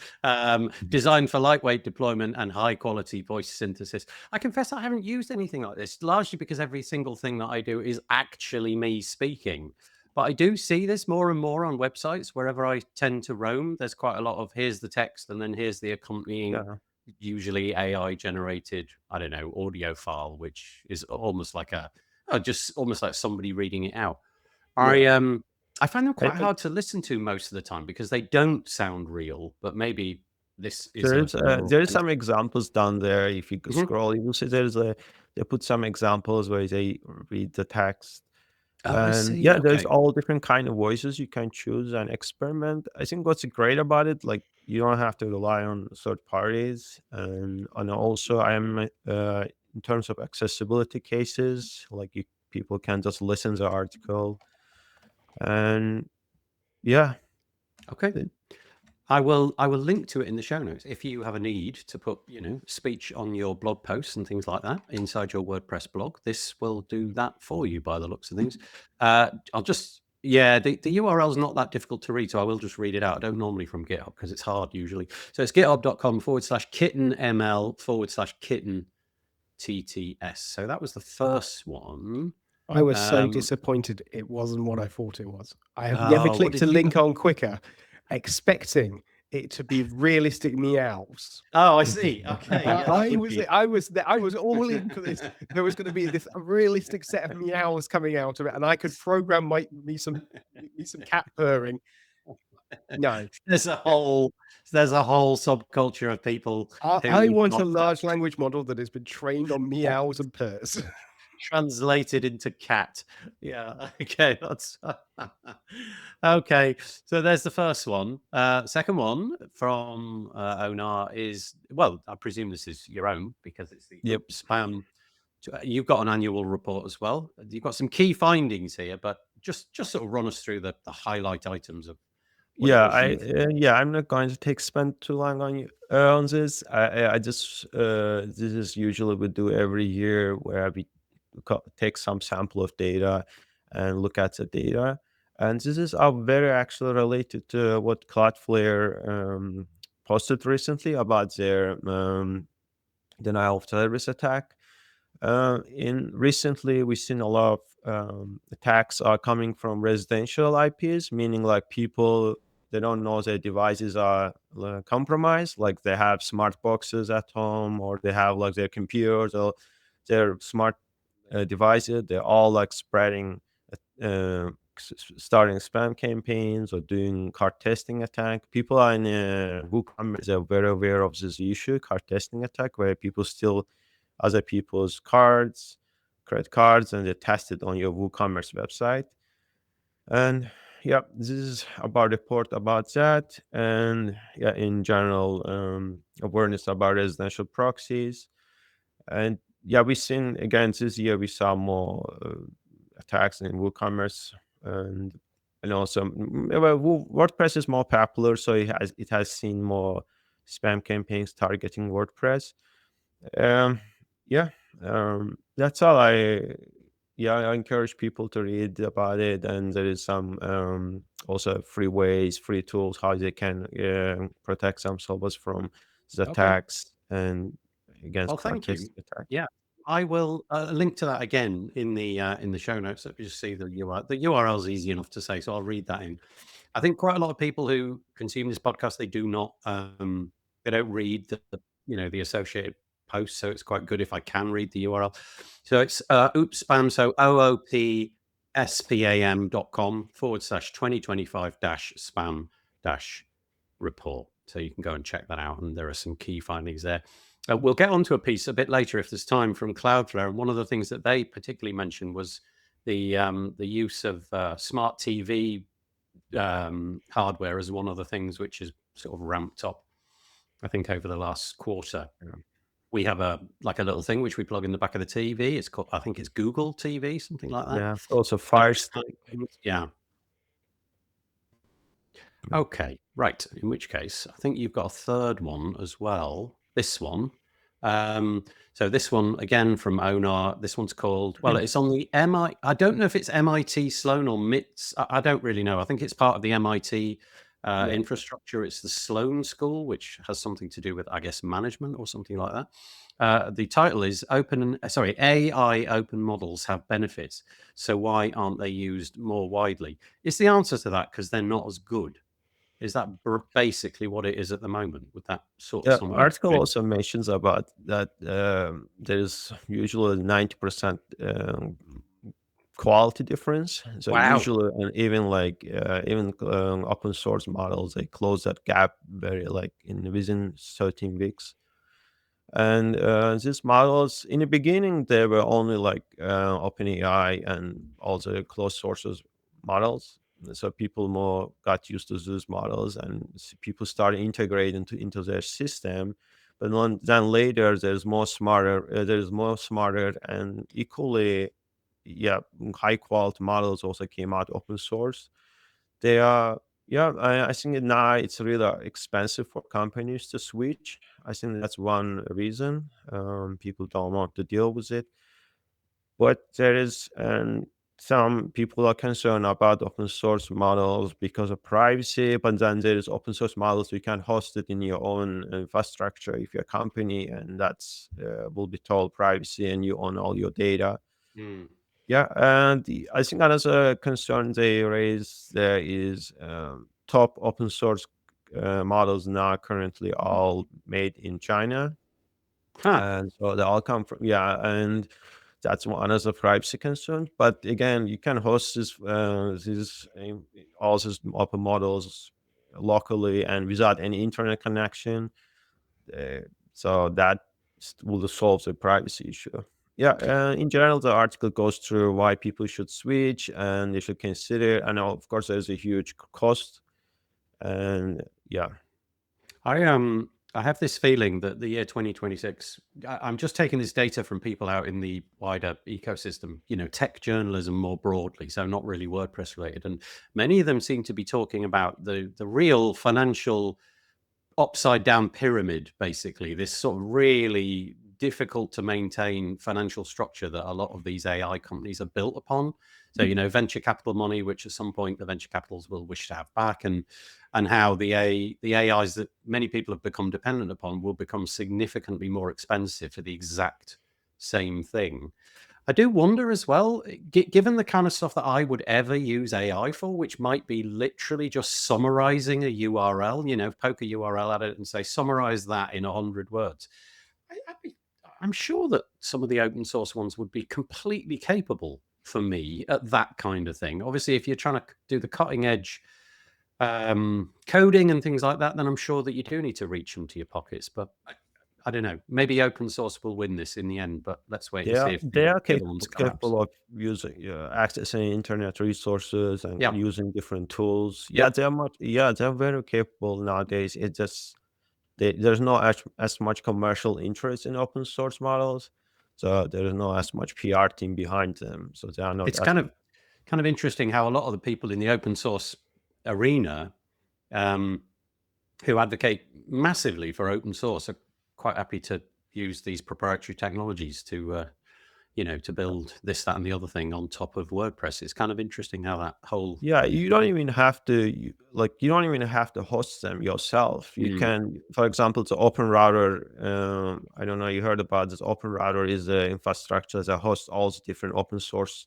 Designed for lightweight deployment and high quality voice synthesis. I confess I haven't used anything like this, largely because every single thing that I do is actually me speaking. But I do see this more and more on websites wherever I tend to roam. There's quite a lot of here's the text and then here's the accompanying,
Yeah.
usually AI generated, I don't know, audio file, which is almost like just almost like somebody reading it out. I find them quite hard to listen to most of the time because they don't sound real, but maybe this is
there is some examples down there. If you scroll, you will see they put some examples where they read the text.
Oh, I
And
see.
yeah, there's
Okay.
all different kind of voices you can choose and experiment. I think what's great about it, like you don't have to rely on third parties, and also I am in terms of accessibility cases, like people can just listen to the article, and yeah.
Okay. I will link to it in the show notes. If you have a need to put, speech on your blog posts and things like that inside your WordPress blog, this will do that for you by the looks of things. I'll just, the URL is not that difficult to read, so I will just read it out. I don't normally from GitHub because it's hard usually. So it's github.com/kittenml/kitten TTS. So that was the first one.
I was so disappointed it wasn't what I thought it was. I have never
what
clicked
did
a
you-
link on Quicker expecting it to be realistic meows.
Oh, I see. Okay.
I was all in for this. There was going to be this realistic set of meows coming out of it, and I could program me some cat purring. No,
There's a whole subculture of people.
I
who
want a
got
large language model that has been trained on meows and purrs.
translated into cat. Yeah. Okay. That's okay. So there's the first one. Second one from Onar is, well, I presume this is your own because it's the
Yep.
spam. You've got an annual report as well. You've got some key findings here, but just sort of run us through the highlight items of.
I'm not going to spend too long on this. I just this is usually we do every year where we take some sample of data and look at the data, and this is very actually related to what Cloudflare posted recently about their denial of service attack. In recently, we've seen a lot of attacks are coming from residential IPs, meaning like people, they don't know their devices are compromised, like they have smart boxes at home, or they have like their computers or their smart devices. They're all like spreading, starting spam campaigns or doing card testing attack. People are in WooCommerce are very aware of this issue, card testing attack, where people steal other people's cards, credit cards, and they test it on your WooCommerce website. And yeah, this is about report about that, and yeah, in general, awareness about residential proxies. And yeah, we've seen again this year we saw more attacks in WooCommerce, and also WordPress is more popular, so it has seen more spam campaigns targeting WordPress. That's all. I encourage people to read about it, and there is some also free tools how they can protect themselves from the attacks and against
thank you.
attacks.
Yeah, I will link to that again in the show notes. So you just see the URL. The URL is easy enough to say, so I'll read that in. I think quite a lot of people who consume this podcast, they do not, they don't read the associated posts. So it's quite good if I can read the URL. So it's oopspam. So oopspam.com/2025-spam-report. So you can go and check that out, and there are some key findings there. We'll get onto a piece a bit later if there's time from Cloudflare, and one of the things that they particularly mentioned was the use of smart TV hardware as one of the things which is sort of ramped up, I think, over the last quarter. We have a little thing which we plug in the back of the TV. It's called, I think it's Google TV, something like that.
Yeah, also Fire Stick.
Yeah. Okay, right. In which case, I think you've got a third one as well. This one. So this one, again, from Onar. This one's called, well, it's on the MI. I don't know if it's MIT Sloan or MITS. I don't really know. I think it's part of the MIT infrastructure. It's the Sloan School, which has something to do with, I guess, management or something like that. The title is AI open models have benefits. So why aren't they used more widely? Is the answer to that because they're not as good? Is that basically what it is at the moment with that sort of
The article also mentions about that there's usually 90% quality difference. So
Wow.
usually, and even open source models, they close that gap within 13 weeks. And these models, in the beginning, they were only like OpenAI and also closed sources models. So people more got used to those models, and people started integrating into their system. But then later, there's more smarter and equally, high quality models also came out open source. They are, I think now it's really expensive for companies to switch. I think that's one reason people don't want to deal with it. But there is, some people are concerned about open source models because of privacy, but then there is open source models you can host it in your own infrastructure if you're a company, and that's will be told privacy and you own all your data. Yeah, and I think another concern they raise there is top open source models now currently all made in China. And so they all come from, and that's another privacy concern. But again, you can host all these open models locally and without any internet connection. So that will solve the privacy issue. In general, the article goes through why people should switch and they should consider. And of course, there's a huge cost. And
I have this feeling that the year 2026, I'm just taking this data from people out in the wider ecosystem, tech journalism more broadly, so not really WordPress related. And many of them seem to be talking about the real financial upside down pyramid, basically, this sort of really difficult to maintain financial structure that a lot of these AI companies are built upon. So, venture capital money, which at some point the venture capitals will wish to have back, and how the AIs that many people have become dependent upon will become significantly more expensive for the exact same thing. I do wonder as well, given the kind of stuff that I would ever use AI for, which might be literally just summarizing a URL, poke a URL at it and say, summarize that in 100 words. I'm sure that some of the open source ones would be completely capable for me at that kind of thing. Obviously, if you're trying to do the cutting edge coding and things like that, then I'm sure that you do need to reach into your pockets. But I don't know. Maybe open source will win this in the end, but let's wait and see if
they are
the ones
capable of using accessing internet resources and using different tools. They're very capable nowadays. It's just there's not as much commercial interest in open source models, so there's not as much PR team behind them. So they are not.
It's kind of interesting how a lot of the people in the open source arena who advocate massively for open source are quite happy to use these proprietary technologies to build this, that, and the other thing on top of WordPress. It's kind of interesting how that whole
you don't even have to host them yourself. You can, for example, the Open Router. I don't know, you heard about this. Open Router is the infrastructure that hosts all the different open source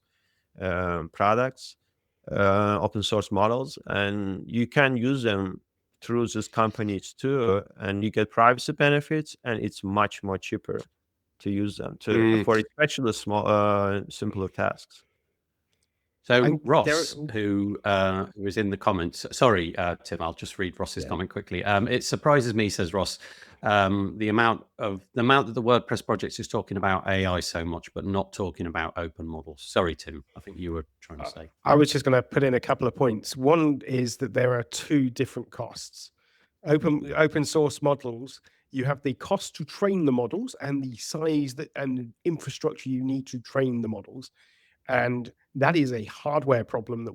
products, open source models, and you can use them through these companies too, and you get privacy benefits, and it's much more cheaper to use them for especially small simpler tasks.
So
And
Ross, who was in the comments, sorry, Tim, I'll just read Ross's comment quickly. It surprises me, says Ross, the amount that the WordPress project is talking about AI so much, but not talking about open models. Sorry, Tim, I think you were trying to say.
I was just going to put in a couple of points. One is that there are two different costs. Open source models, you have the cost to train the models and the size and infrastructure you need to train the models. And that is a hardware problem that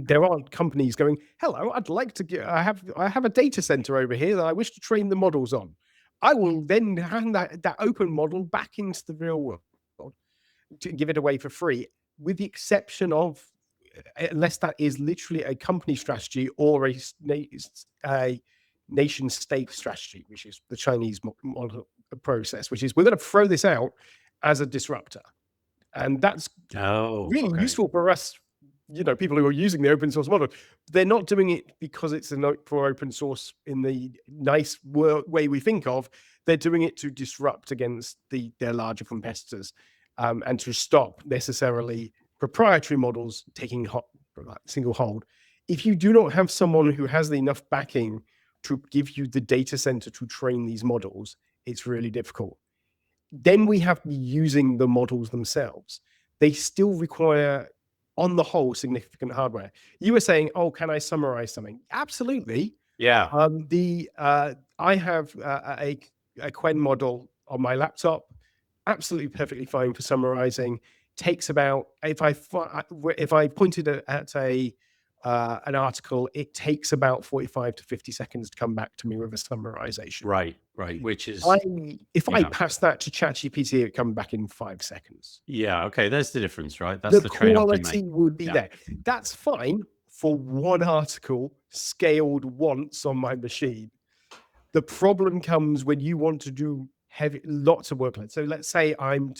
there aren't companies going, hello, I'd like to get, I have a data center over here that I wish to train the models on. I will then hand that open model back into the real world to give it away for free, with the exception of, unless that is literally a company strategy or a nation state strategy, which is the Chinese model process, which is we're going to throw this out as a disruptor. And that's really useful for us, people who are using the open source model. They're not doing it because it's for open source in the nice way we think of. They're doing it to disrupt against their larger competitors, and to stop necessarily proprietary models taking single hold. If you do not have someone who has enough backing to give you the data center to train these models, it's really difficult. Then we have using the models themselves. They still require, on the whole, significant hardware. You were saying, oh, can I summarize something? Absolutely.
Yeah.
I have a Quen model on my laptop, absolutely perfectly fine for summarizing. Takes about, if I pointed at an article, it takes about 45 to 50 seconds to come back to me with a summarization.
Right. Which is,
if I pass that to ChatGPT, it comes back in 5 seconds.
Yeah. Okay. There's the difference, right? That's the
quality would be there. That's fine for one article scaled once on my machine. The problem comes when you want to do lots of workload. So let's say I want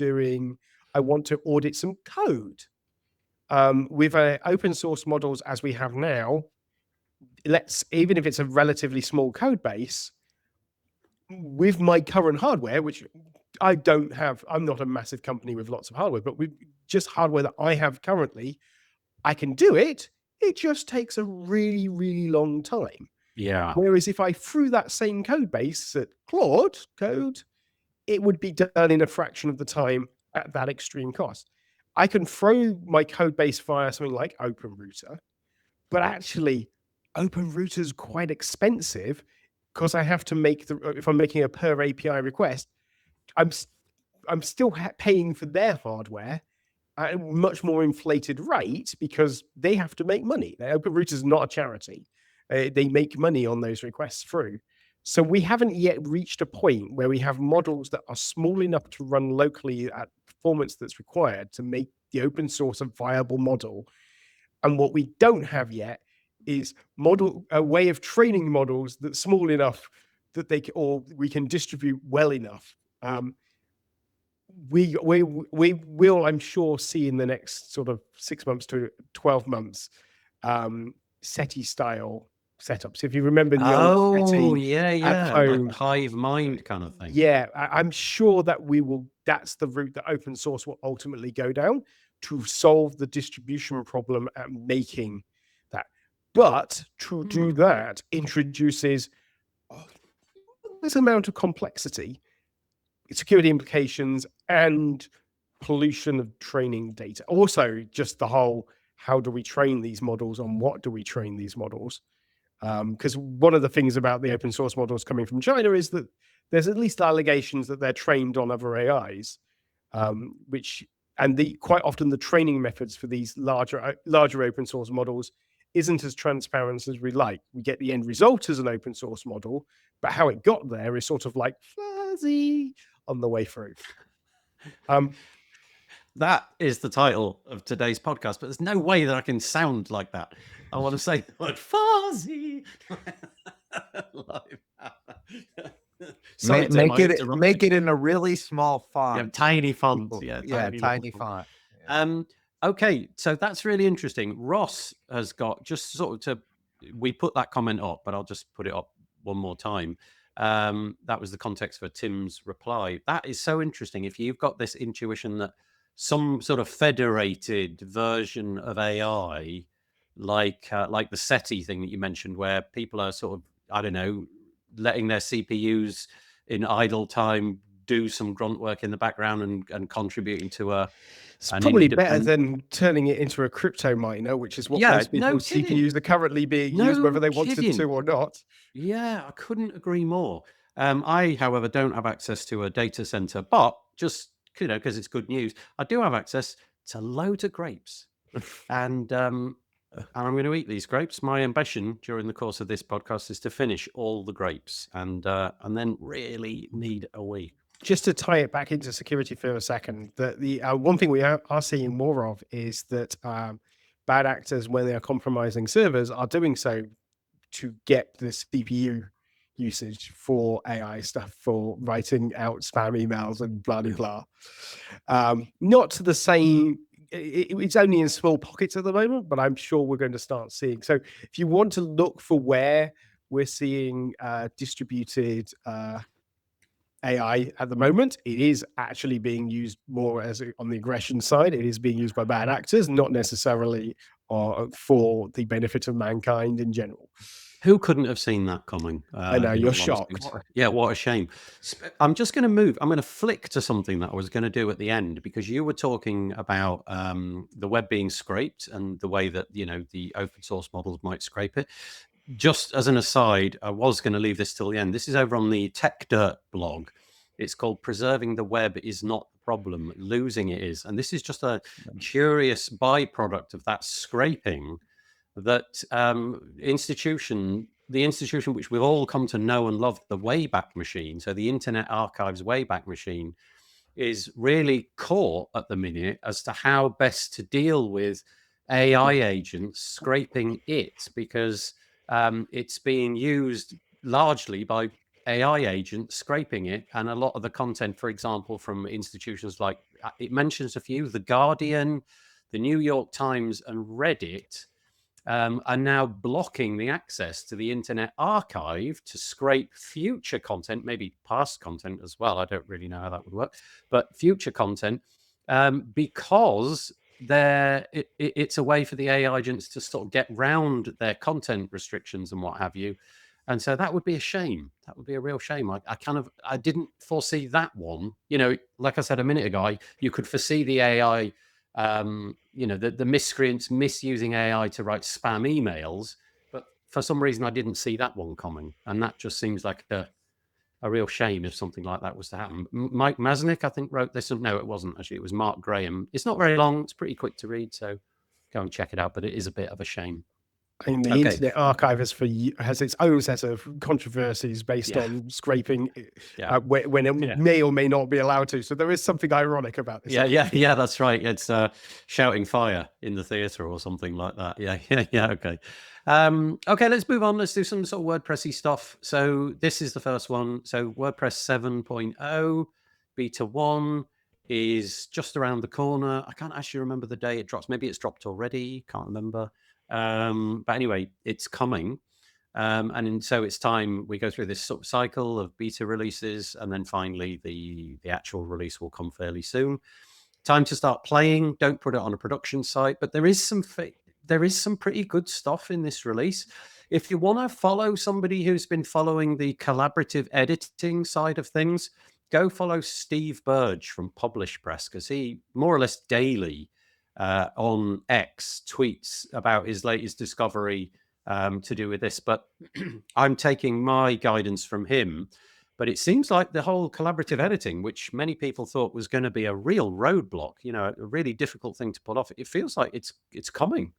to audit some code. With open source models as we have now, even if it's a relatively small code base, with my current hardware, which I don't have, I'm not a massive company with lots of hardware, but with just hardware that I have currently, I can do it. It just takes a really, really long time.
Yeah.
Whereas if I threw that same code base at Claude Code, it would be done in a fraction of the time at that extreme cost. I can throw my code base via something like OpenRouter, but actually OpenRouter is quite expensive because I have to if I'm making a per API request, I'm still paying for their hardware at a much more inflated rate because they have to make money. OpenRouter is not a charity. They make money on those requests through. So we haven't yet reached a point where we have models that are small enough to run locally at performance that's required to make the open source a viable model. And what we don't have yet is a way of training models that's small enough that we can distribute well enough. We will, I'm sure, see in the next sort of 6 months to 12 months, SETI style setups. If you remember the old SETI at home,
like Hive Mind kind of thing.
Yeah, I'm sure that that's the route that open source will ultimately go down to solve the distribution problem at making that. But to do that introduces this amount of complexity, security implications, and pollution of training data. Also, just the whole, how do we train these models? On what do we train these models? Because one of the things about the open source models coming from China is that there's at least allegations that they're trained on other AIs, quite often the training methods for these larger open source models isn't as transparent as we like. We get the end result as an open source model, but how it got there is sort of like fuzzy on the way through.
That is the title of today's podcast, but there's no way that I can sound like that. I want to say the word fuzzy.
Sorry, make it in a really small font.
Yeah, tiny font.
Tiny font.
Okay, so that's really interesting. Ross has got, just sort of we put that comment up, but I'll just put it up one more time. That was the context for Tim's reply. That is so interesting. If you've got this intuition that some sort of federated version of AI, like the SETI thing that you mentioned, where people are sort of, I don't know, letting their CPUs in idle time do some grunt work in the background and contributing to
It's
an
probably better
independent.
than turning it into a crypto miner, which is what
Yeah,
most
no
people's
kidding.
CPUs are currently being used,
No
whether they wanted
kidding.
to or not.
Yeah, I couldn't agree more. I, however, don't have access to a data center, but just, because it's good news, I do have access to loads of grapes. And I'm going to eat these grapes. My ambition during the course of this podcast is to finish all the grapes and then really need a wee.
Just to tie it back into security for a second, the one thing we are seeing more of is that bad actors, when they are compromising servers, are doing so to get the CPU usage for AI stuff, for writing out spam emails and blah blah blah. Not to the same. It's only in small pockets at the moment, but I'm sure we're going to start seeing. So if you want to look for where we're seeing distributed AI at the moment, it is actually being used more as on the aggression side. It is being used by bad actors, not necessarily for the benefit of mankind in general.
Who couldn't have seen that coming?
I know,
in
you're
all honesty?
shocked.
Yeah, what a shame. I'm just going to move. I'm going to flick to something that I was going to do at the end, because you were talking about the web being scraped and the way that, the open source models might scrape it. Just as an aside, I was going to leave this till the end. This is over on the Tech Dirt blog. It's called "Preserving the Web is Not the Problem, Losing It Is." And this is just a curious byproduct of that scraping, that the institution which we've all come to know and love, the Wayback Machine, so the Internet Archive's Wayback Machine, is really caught at the minute as to how best to deal with AI agents scraping it, because it's being used largely by AI agents scraping it. And a lot of the content, for example, from institutions like, it mentions a few, The Guardian, the New York Times, and Reddit, are now blocking the access to the Internet Archive to scrape future content, maybe past content as well. I don't really know how that would work, but future content, because it's a way for the AI agents to sort of get round their content restrictions and what have you. And so that would be a shame. That would be a real shame. I didn't foresee that one. Like I said a minute ago, you could foresee the AI, the miscreants misusing AI to write spam emails, but for some reason I didn't see that one coming, and that just seems like a real shame if something like that was to happen. Mike Masnick, I think, wrote this. No, it wasn't actually. It was Mark Graham. It's not very long. It's pretty quick to read, so go and check it out. But it is a bit of a shame.
I mean, the Internet Archive has its own set of controversies based on scraping when it may or may not be allowed to. So there is something ironic about this.
Yeah, that's right. It's shouting fire in the theatre or something like that. Yeah, okay. Okay, let's move on. Let's do some sort of WordPressy stuff. So this is the first one. So WordPress 7.0 beta 1 is just around the corner. I can't actually remember the day it drops. Maybe it's dropped already. Can't remember. But anyway, it's coming. And so it's time we go through this sort of cycle of beta releases, and then finally the actual release will come fairly soon. Time to start playing. Don't put it on a production site, but there is some pretty good stuff in this release. If you want to follow somebody who's been following the collaborative editing side of things, go follow Steve Burge from Publish Press, because he more or less daily on X tweets about his latest discovery to do with this. But I'm taking my guidance from him. But it seems like the whole collaborative editing, which many people thought was going to be a real roadblock, a really difficult thing to pull off, it feels like it's coming.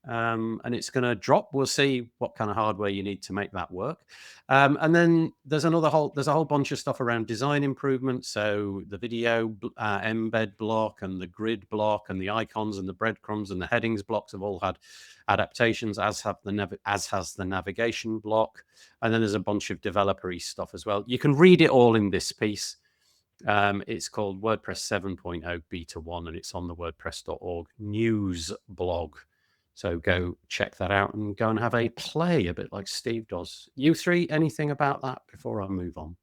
And it's going to drop. We'll see what kind of hardware you need to make that work. And then there's a whole bunch of stuff around design improvements. So the video embed block and the grid block and the icons and the breadcrumbs and the headings blocks have all had adaptations, as has the navigation block. And then there's a bunch of developer-y stuff as well. You can read it all in this piece. It's called WordPress 7.0 Beta 1, and it's on the WordPress.org news blog. So go check that out and go and have a play, a bit like Steve does. You three, anything about that before I move on?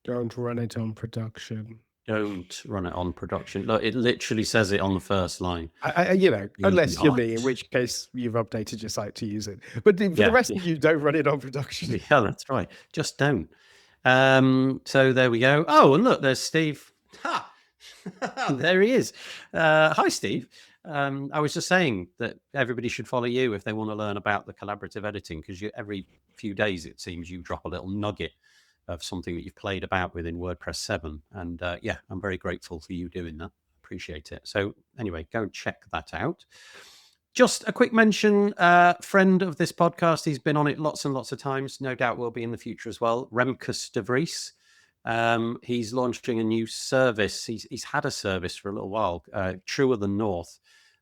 Don't run it on production.
Don't run it on production. Look, it literally says it on the first line.
Unless you're me, in
not.
which case you've updated your site to use it. But for
Yeah,
the rest of you, don't run it on production.
Yeah, that's right. Just don't. So there we go. Oh, and look, there's Steve. Ha! There he is. Hi, Steve. I was just saying that everybody should follow you if they want to learn about the collaborative editing, because every few days, it seems, you drop a little nugget of something that you've played about within WordPress 7. And yeah, I'm very grateful for you doing that. Appreciate it. So anyway, go and check that out. Just a quick mention, friend of this podcast, he's been on it lots and lots of times, no doubt will be in the future as well, Remkes de Vries. He's launching a new service. He's had a service for a little while, Truer Than North,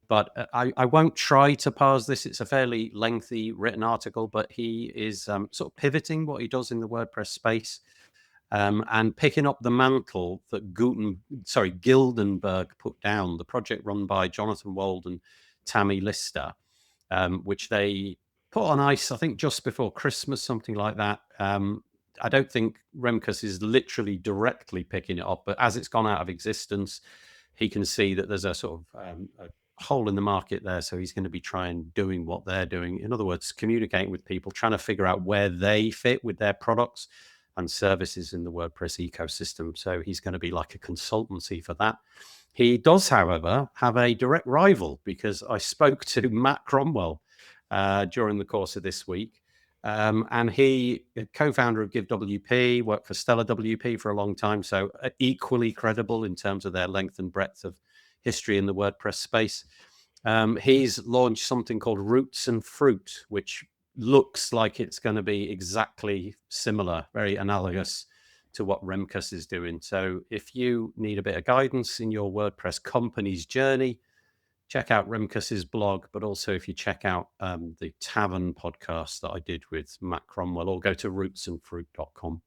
but I won't try to parse this. It's a fairly lengthy written article, but he is sort of pivoting what he does in the WordPress space and picking up the mantle that Gildenberg put down, the project run by Jonathan Wald and Tammy Lister, which they put on ice, I think, just before Christmas, something like that. I don't think Remkes is literally directly picking it up, but as it's gone out of existence, he can see that there's a sort of a hole in the market there. So he's going to be doing what they're doing. In other words, communicating with people, trying to figure out where they fit with their products and services in the WordPress ecosystem. So he's going to be like a consultancy for that. He does, however, have a direct rival, because I spoke to Matt Cromwell during the course of this week. And he, co-founder of GiveWP, worked for Stellar WP for a long time, so equally credible in terms of their length and breadth of history in the WordPress space. He's launched something called Roots and Fruit, which looks like it's going to be exactly similar, very analogous to what Remkes is doing. So if you need a bit of guidance in your WordPress company's journey, check out Remkes's blog, but also if you check out the Tavern podcast that I did with Matt Cromwell, or go to rootsandfruit.com,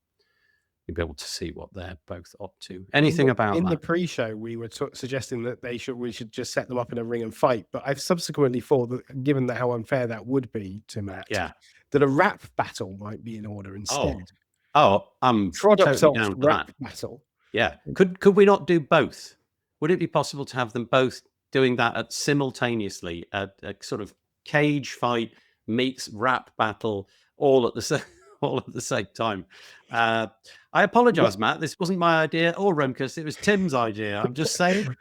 you'll be able to see what they're both up to. Anything about
in
that?
the pre-show, we were suggesting that we should just set them up in a ring and fight. But I've subsequently thought that, given how unfair that would be to Matt, that a rap battle might be in order instead.
I'm
Product
totally down for
rap
that.
battle.
Yeah. Could we not do both? Would it be possible to have them both doing that simultaneously, a sort of cage fight meets rap battle all at the same time? I apologize, Matt. This wasn't my idea or Remkes. It was Tim's idea. I'm just saying.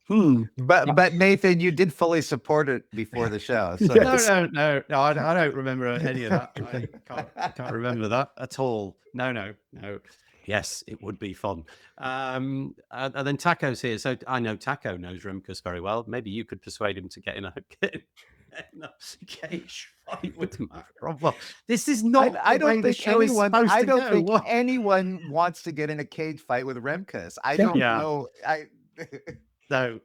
But Nathan, you did fully support it before the show. So.
No. I don't remember any of that. I can't remember that at all. No. Yes, it would be fun. And then Taco's here. So I know Taco knows Remkes very well. Maybe you could persuade him to get in a cage fight with Matt. Well, this is not.
I don't think anyone wants to get in a cage fight with Remkes. I don't know.
No.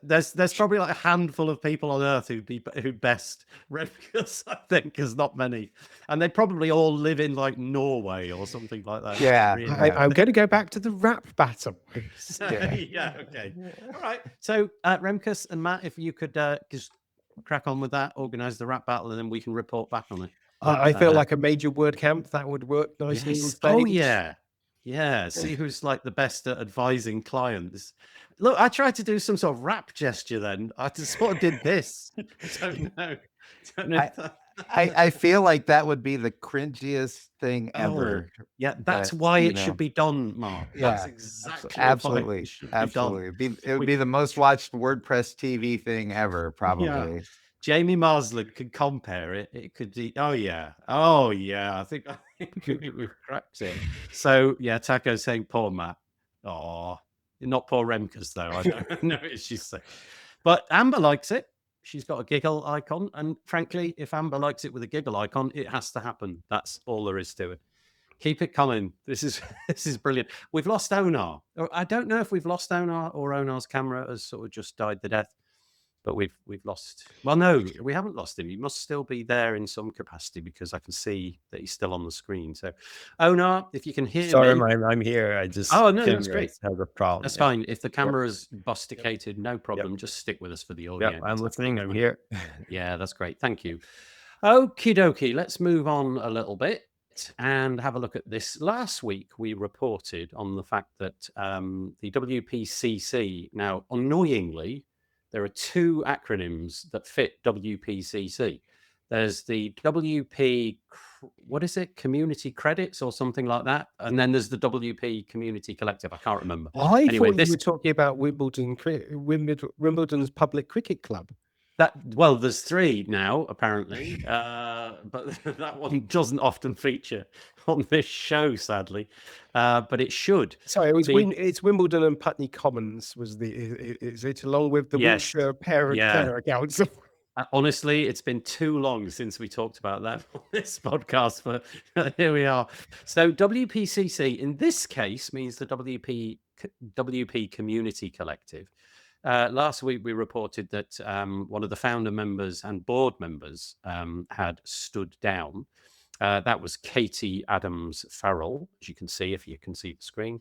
There's probably like a handful of people on Earth who best Remkes, I think, because not many, and they probably all live in like Norway or something like that.
Yeah,
really.
I'm going to go back to the rap battle.
Okay, all right. So Remkes and Matt, if you could just crack on with that, organize the rap battle, and then we can report back on it.
I feel like a major WordCamp that would work nicely.
Yes. Oh yeah. See who's like the best at advising clients. Look, I tried to do some sort of rap gesture then. I just sort of did this. I don't know.
I feel like that would be the cringiest thing ever.
Yeah, that's why it should be done, Mark.
Yeah,
that's exactly
absolutely. It would be the most watched WordPress TV thing ever, probably.
Yeah. Jamie Marsland could compare it. It could be, oh yeah. I think we've cracked it. So yeah, Taco's saying poor Matt. Oh, not poor Remkes though. I don't know what she's saying. But Amber likes it. She's got a giggle icon, and frankly, if Amber likes it with a giggle icon, it has to happen. That's all there is to it. Keep it coming. This is brilliant. We've lost Onar. I don't know if we've lost Onar or Onar's camera has sort of just died the death. But we've lost. Well, no, we haven't lost him. He must still be there in some capacity, because I can see that he's still on the screen. So, Onar, if you can hear me.
I'm here. I just
that's great.
Have a problem.
That's fine. If the camera's busticated, no problem. Just stick with us for the audio.
Yeah, I'm listening. I'm here.
Yeah, that's great. Thank you. Okie dokie. Let's move on a little bit. and have a look at this. Last week, we reported on the fact that the WPCC, now annoyingly, there are two acronyms that fit WPCC. There's the what is it? Community Credits or something like that. And then there's the WP Community Collective. I can't remember.
I
Anyway,
thought you were talking about Wimbledon's Public Cricket Club.
Well, there's three now, apparently, but that one doesn't often feature on this show, sadly, but it should.
Sorry, it's Wimbledon and Putney Commons is it, along with the Wiltshire Player accounts?
Honestly, it's been too long since we talked about that on this podcast, but here we are. So WPCC, in this case, means the WP Community Collective. Last week, we reported that one of the founder members and board members had stood down. That was Katie Adams Farrell, as you can see, if you can see the screen.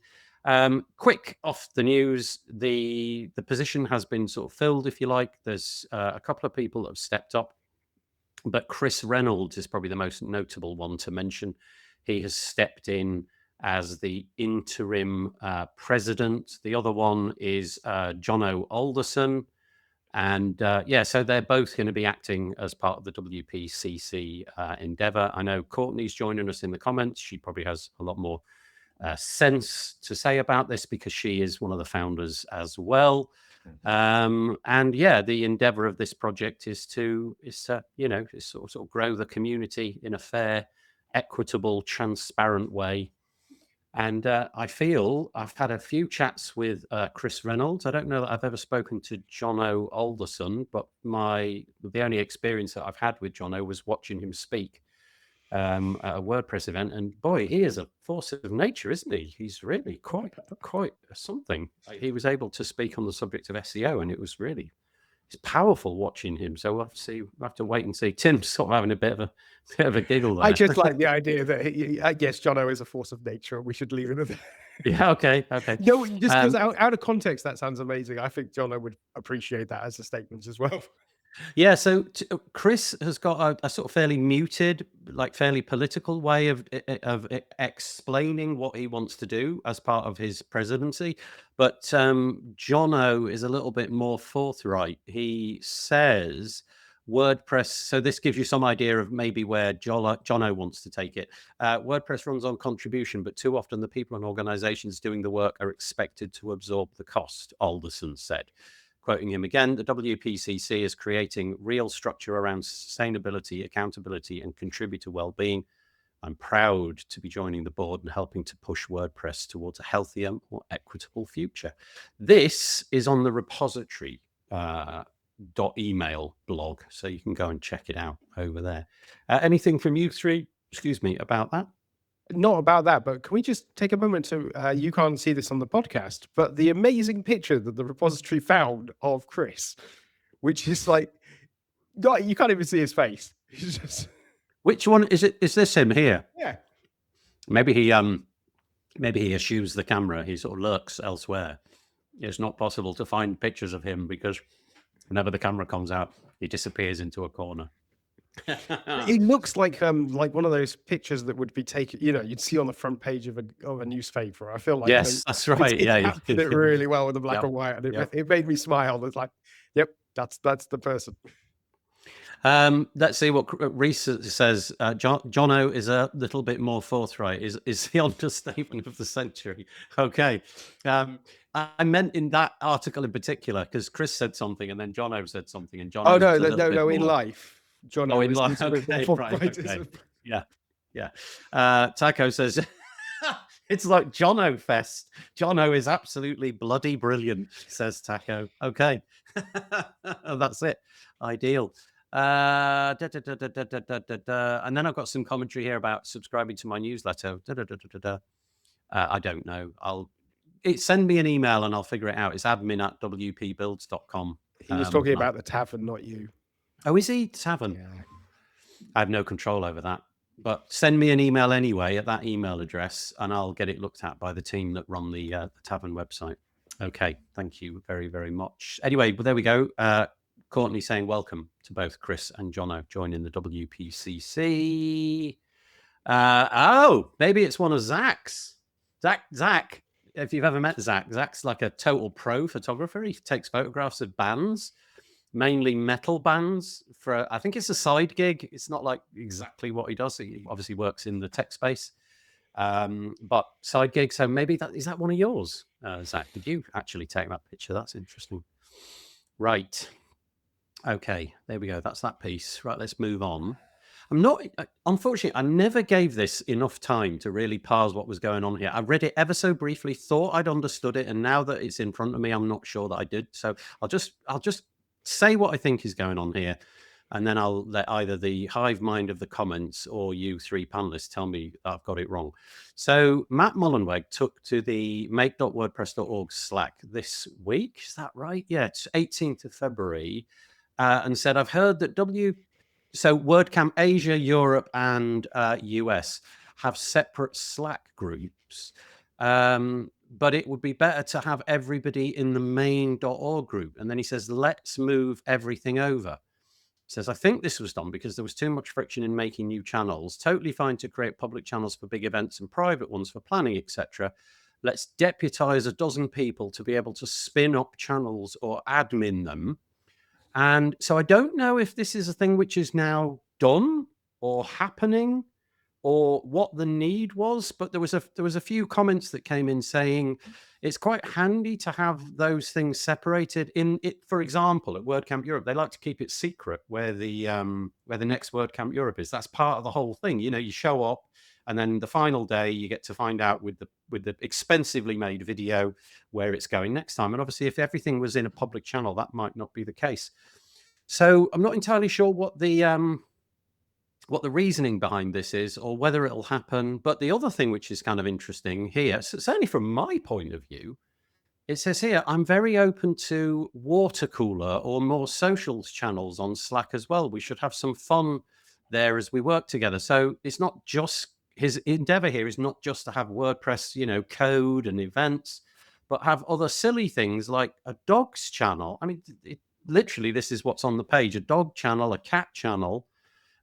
Quick off the news, the position has been sort of filled, if you like. There's a couple of people that have stepped up, but Chris Reynolds is probably the most notable one to mention. He has stepped in as the interim president. The other one is Jono Alderson. And so they're both going to be acting as part of the WPCC endeavor. I know Courtney's joining us in the comments. She probably has a lot more sense to say about this because she is one of the founders as well. The endeavor of this project is to sort of grow the community in a fair, equitable, transparent way. And I feel I've had a few chats with Chris Reynolds. I don't know that I've ever spoken to Jono Alderson, but the only experience that I've had with Jono was watching him speak at a WordPress event. And boy, he is a force of nature, isn't he? He's really quite something. He was able to speak on the subject of SEO, and it's powerful watching him. So we'll have to wait and see. Tim's sort of having a bit of a giggle there.
I just like the idea that I guess Jono is a force of nature. We should leave it at that.
Yeah, okay.
No, just because out of context, that sounds amazing. I think Jono would appreciate that as a statement as well.
Yeah, so Chris has got a sort of fairly muted, like fairly political way of explaining what he wants to do as part of his presidency. But Jono is a little bit more forthright. He says WordPress, so this gives you some idea of maybe where Jono wants to take it. WordPress runs on contribution, but too often the people and organizations doing the work are expected to absorb the cost, Alderson said. Quoting him again, the WPCC is creating real structure around sustainability, accountability, and contributor well-being. I'm proud to be joining the board and helping to push WordPress towards a healthier, more equitable future. This is on the repository .email blog, so you can go and check it out over there. Anything from you three, about that?
Not about that, but can we just take a moment to, you can't see this on the podcast, but the amazing picture that the repository found of Chris, which is like, you can't even see his face. He's just...
Which one is it? Is this him here?
Yeah.
Maybe he eschews the camera. He sort of lurks elsewhere. It's not possible to find pictures of him because whenever the camera comes out, he disappears into a corner.
It looks like one of those pictures that would be taken, you'd see on the front page of a newspaper. I feel like
that's right.
It captured it really well with the black and white, and it made me smile. It's like, yep, that's the person.
Let's see what Reese says. Jono is a little bit more forthright. Is the understatement of the century? Okay. I meant in that article in particular because Chris said something and then Jono said something and Jono.
Oh no, in life. John
in life. Okay, right, okay. Yeah. Taco says it's like Jono Fest. Jono is absolutely bloody brilliant, says Taco. Okay. That's it. Ideal. And then I've got some commentary here about subscribing to my newsletter. I don't know. Send me an email and I'll figure it out. It's admin@wpbuilds.com.
He was talking about the tavern, not you.
Oh, is he? Tavern?
Yeah.
I have no control over that. But send me an email anyway at that email address and I'll get it looked at by the team that run the tavern website. Okay. Thank you very, very much. Anyway, well, there we go. Courtney saying welcome to both Chris and Jono joining the WPCC. Oh, maybe it's one of Zach's. Zach, if you've ever met Zach's like a total pro photographer. He takes photographs of bands, mainly metal bands. I think it's a side gig. It's not like exactly what he does. He obviously works in the tech space, but side gig. So maybe is that one of yours, Zach? Did you actually take that picture? That's interesting. Right. Okay, there we go. That's that piece. Right, let's move on. Unfortunately, I never gave this enough time to really parse what was going on here. I read it ever so briefly, thought I'd understood it, and now that it's in front of me, I'm not sure that I did. So I'll just say what I think is going on here, and then I'll let either the hive mind of the comments or you three panelists tell me that I've got it wrong. So Matt Mullenweg took to the make.wordpress.org Slack this week. Is that right? Yeah, it's 18th of February. And said, I've heard that so WordCamp Asia, Europe, and US have separate Slack groups, but it would be better to have everybody in the main.org group. And then he says, let's move everything over. He says, I think this was done because there was too much friction in making new channels. Totally fine to create public channels for big events and private ones for planning, etc. Let's deputize a dozen people to be able to spin up channels or admin them. And so I don't know if this is a thing which is now done or happening or what the need was, but there was a few comments that came in saying it's quite handy to have those things separated. In it, for example, at WordCamp Europe, they like to keep it secret where the next WordCamp Europe is. That's part of the whole thing. You know, you show up, and then the final day you get to find out with the expensively made video where it's going next time. And obviously, if everything was in a public channel, that might not be the case. So I'm not entirely sure what the reasoning behind this is or whether it'll happen. But the other thing which is kind of interesting here, certainly from my point of view, it says here, I'm very open to water cooler or more socials channels on Slack as well. We should have some fun there as we work together. So it's not just his endeavor here is not just to have WordPress, code and events, but have other silly things like a dogs channel. I mean, literally, this is what's on the page: a dog channel, a cat channel,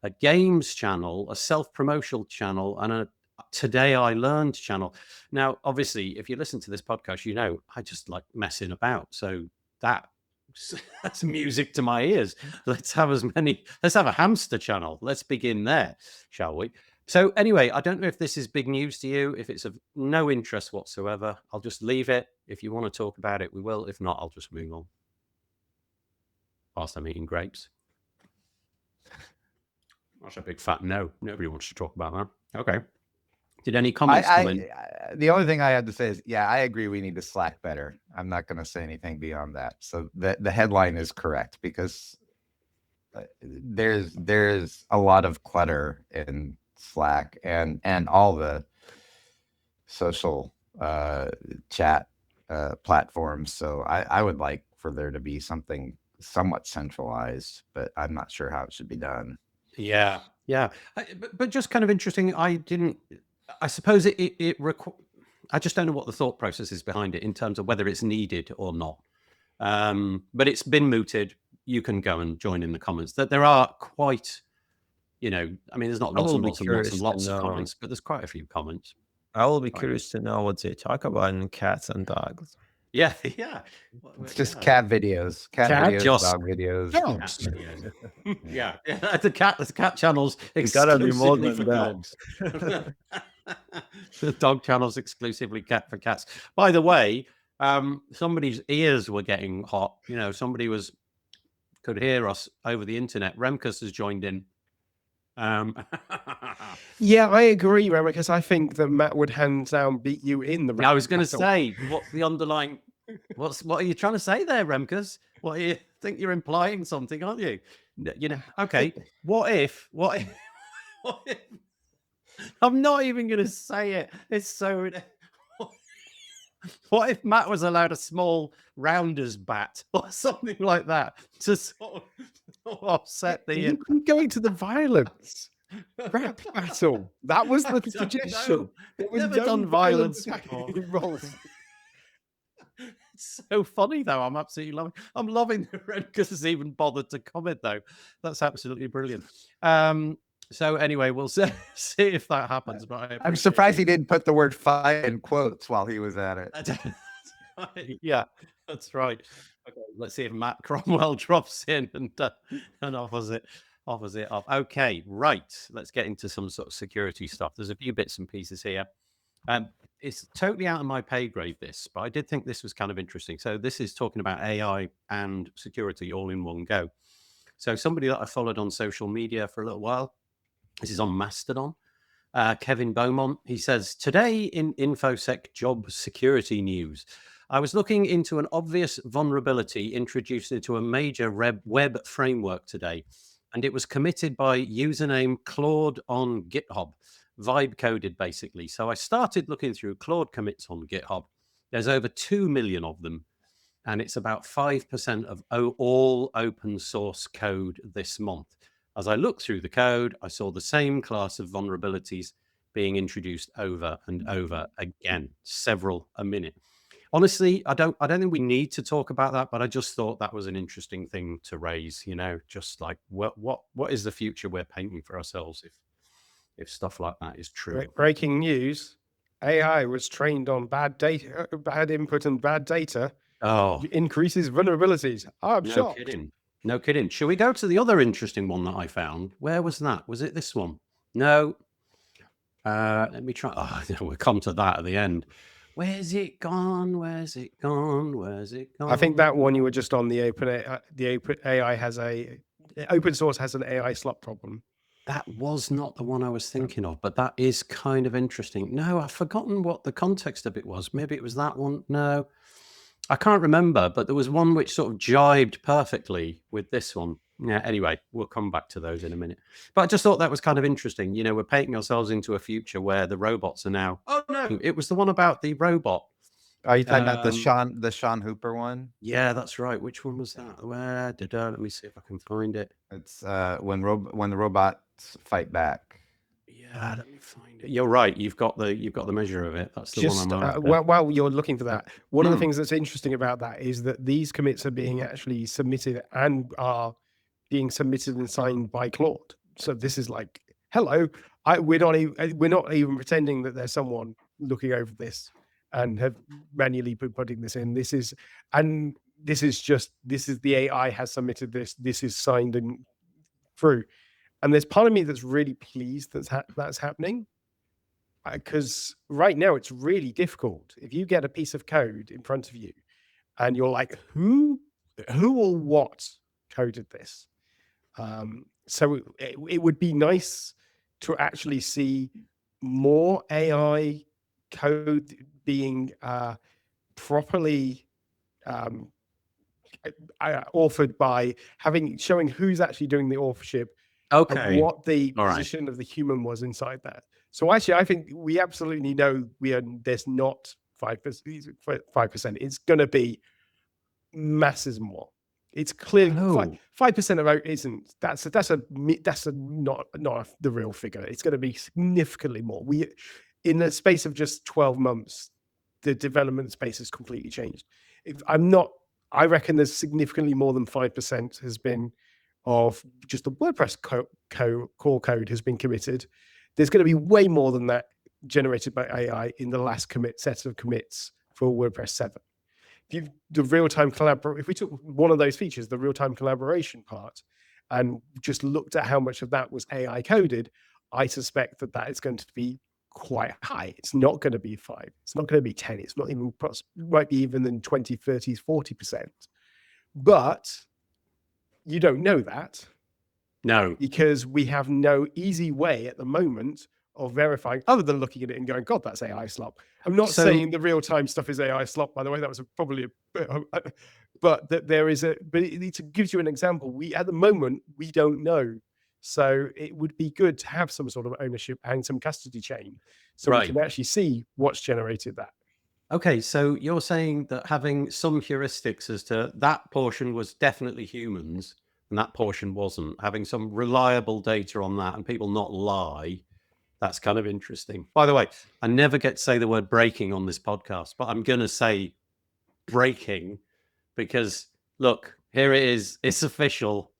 a games channel, a self-promotional channel, and a Today I Learned channel. Now, obviously, if you listen to this podcast, I just like messing about. So that's music to my ears. Let's have a hamster channel. Let's begin there, shall we? So anyway, I don't know if this is big news to you. If it's of no interest whatsoever, I'll just leave it. If you want to talk about it, we will. If not, I'll just move on. Whilst I'm eating grapes. That's a big fat no. Nobody wants to talk about that. Okay. Did any comments come in?
The only thing I had to say is, yeah, I agree we need to Slack better. I'm not going to say anything beyond that. So the headline is correct because there's a lot of clutter in Slack and all the social chat platforms. So I would like for there to be something somewhat centralized, but I'm not sure how it should be done.
Yeah. But just kind of interesting. I suppose I just don't know what the thought process is behind it in terms of whether it's needed or not. But it's been mooted. You can go and join in the comments. That there are quite, there's not lots and lots of comments, but there's quite a few comments.
I will be curious to know what they talk about in cats and dogs.
Yeah.
It's just cat videos, dog videos.
Yeah. The cat channels.
It's gotta be more than
dogs. The dog channel's exclusively for cats. By the way, somebody's ears were getting hot. Somebody could hear us over the internet. Remkus has joined in.
Yeah, I agree, Remkus. I think that Matt would hands down beat you in the.
I was going to say, what's the underlying? What are you trying to say there, Remkus? What you think you're implying something, aren't you? Okay. What if? I'm not even going to say it. It's so. What if Matt was allowed a small rounder's bat or something like that to sort of offset the...
You can go into the violence. Rap battle. That was the suggestion.
It was never done violence before. It's so funny, though. I'm loving that Remkus has even bothered to comment, though. That's absolutely brilliant. So anyway, we'll see if that happens. But
I'm surprised he didn't put the word "fight" in quotes while he was at it.
Yeah, that's right. Okay, let's see if Matt Cromwell drops in and offers it up. Okay, right. Let's get into some sort of security stuff. There's a few bits and pieces here. It's totally out of my pay grade, this, but I did think this was kind of interesting. So this is talking about AI and security all in one go. So somebody that I followed on social media for a little while, this is on Mastodon, Kevin Beaumont, he says, today in InfoSec job security news, I was looking into an obvious vulnerability introduced into a major web framework today, and it was committed by username Claude on GitHub, vibe coded basically. So I started looking through Claude commits on GitHub. There's over 2 million of them, and it's about 5% of all open source code this month. As I looked through the code, I saw the same class of vulnerabilities being introduced over and over again, several a minute. Honestly, I don't think we need to talk about that, but I just thought that was an interesting thing to raise. Just like what is the future we're painting for ourselves if stuff like that is true?
Breaking news: AI was trained on bad data, bad input, and bad data.
Oh,
increases vulnerabilities. I'm
no
shocked.
kidding. No kidding. Shall we go to the other interesting one that I found? Where was that? Was it this one? No. Let me try. Oh, we'll come to that at the end. Where's it gone? Where's it gone? Where's it gone?
I think that one you were just on the open AI has open source has an AI slot problem.
That was not the one I was thinking of, but that is kind of interesting. No, I've forgotten what the context of it was. Maybe it was that one. No, I can't remember, but there was one which sort of jibed perfectly with this one. Yeah, anyway, we'll come back to those in a minute. But I just thought that was kind of interesting. We're painting ourselves into a future where the robots are now. Oh, no, it was the one about the robot.
Are you talking about the Sean Hooper one?
Yeah, that's right. Which one was that? Where did let me see if I can find it.
It's when the robots fight back.
Yeah, let me find it. You're right. You've got the measure of it. That's the one I'm after.
While you're looking for that, one of the things that's interesting about that is that these commits are being actually submitted and are being submitted and signed by Claude. So this is like, hello, we're not even pretending that there's someone looking over this and have manually putting this in. This is the AI has submitted this. This is signed and through. And there's part of me that's really pleased that's happening, because right now it's really difficult. If you get a piece of code in front of you and you're like, who or what coded this? So it would be nice to actually see more AI code being properly authored by showing who's actually doing the authorship.
Okay.
And what the position of the human was inside that. So actually, I think we absolutely know there's not 5%. 5%. It's going to be masses more. It's clear 5% of it isn't. That's not the real figure. It's going to be significantly more. In the space of just 12 months, the development space has completely changed. I reckon there's significantly more than 5% has been of just the WordPress core code has been committed. There's going to be way more than that generated by AI in the last set of commits for WordPress 7. If we took one of those features, the real-time collaboration part, and just looked at how much of that was AI coded, I suspect that is going to be quite high. It's not going to be 5. It's not going to be 10. It's not even, might be even in 20, 30s, 40%. But you don't know that.
No.
Because we have no easy way at the moment of verifying, other than looking at it and going, God, that's AI slop. I'm not saying the real-time stuff is AI slop, by the way. That was probably but that there is but it gives you an example. At the moment, we don't know. So it would be good to have some sort of ownership and some custody chain, so we can actually see what's generated that.
Okay, so you're saying that having some heuristics as to that portion was definitely humans and that portion wasn't, having some reliable data on that and people not lie, that's kind of interesting. By the way, I never get to say the word breaking on this podcast, but I'm going to say breaking because, look, here it is. It's official.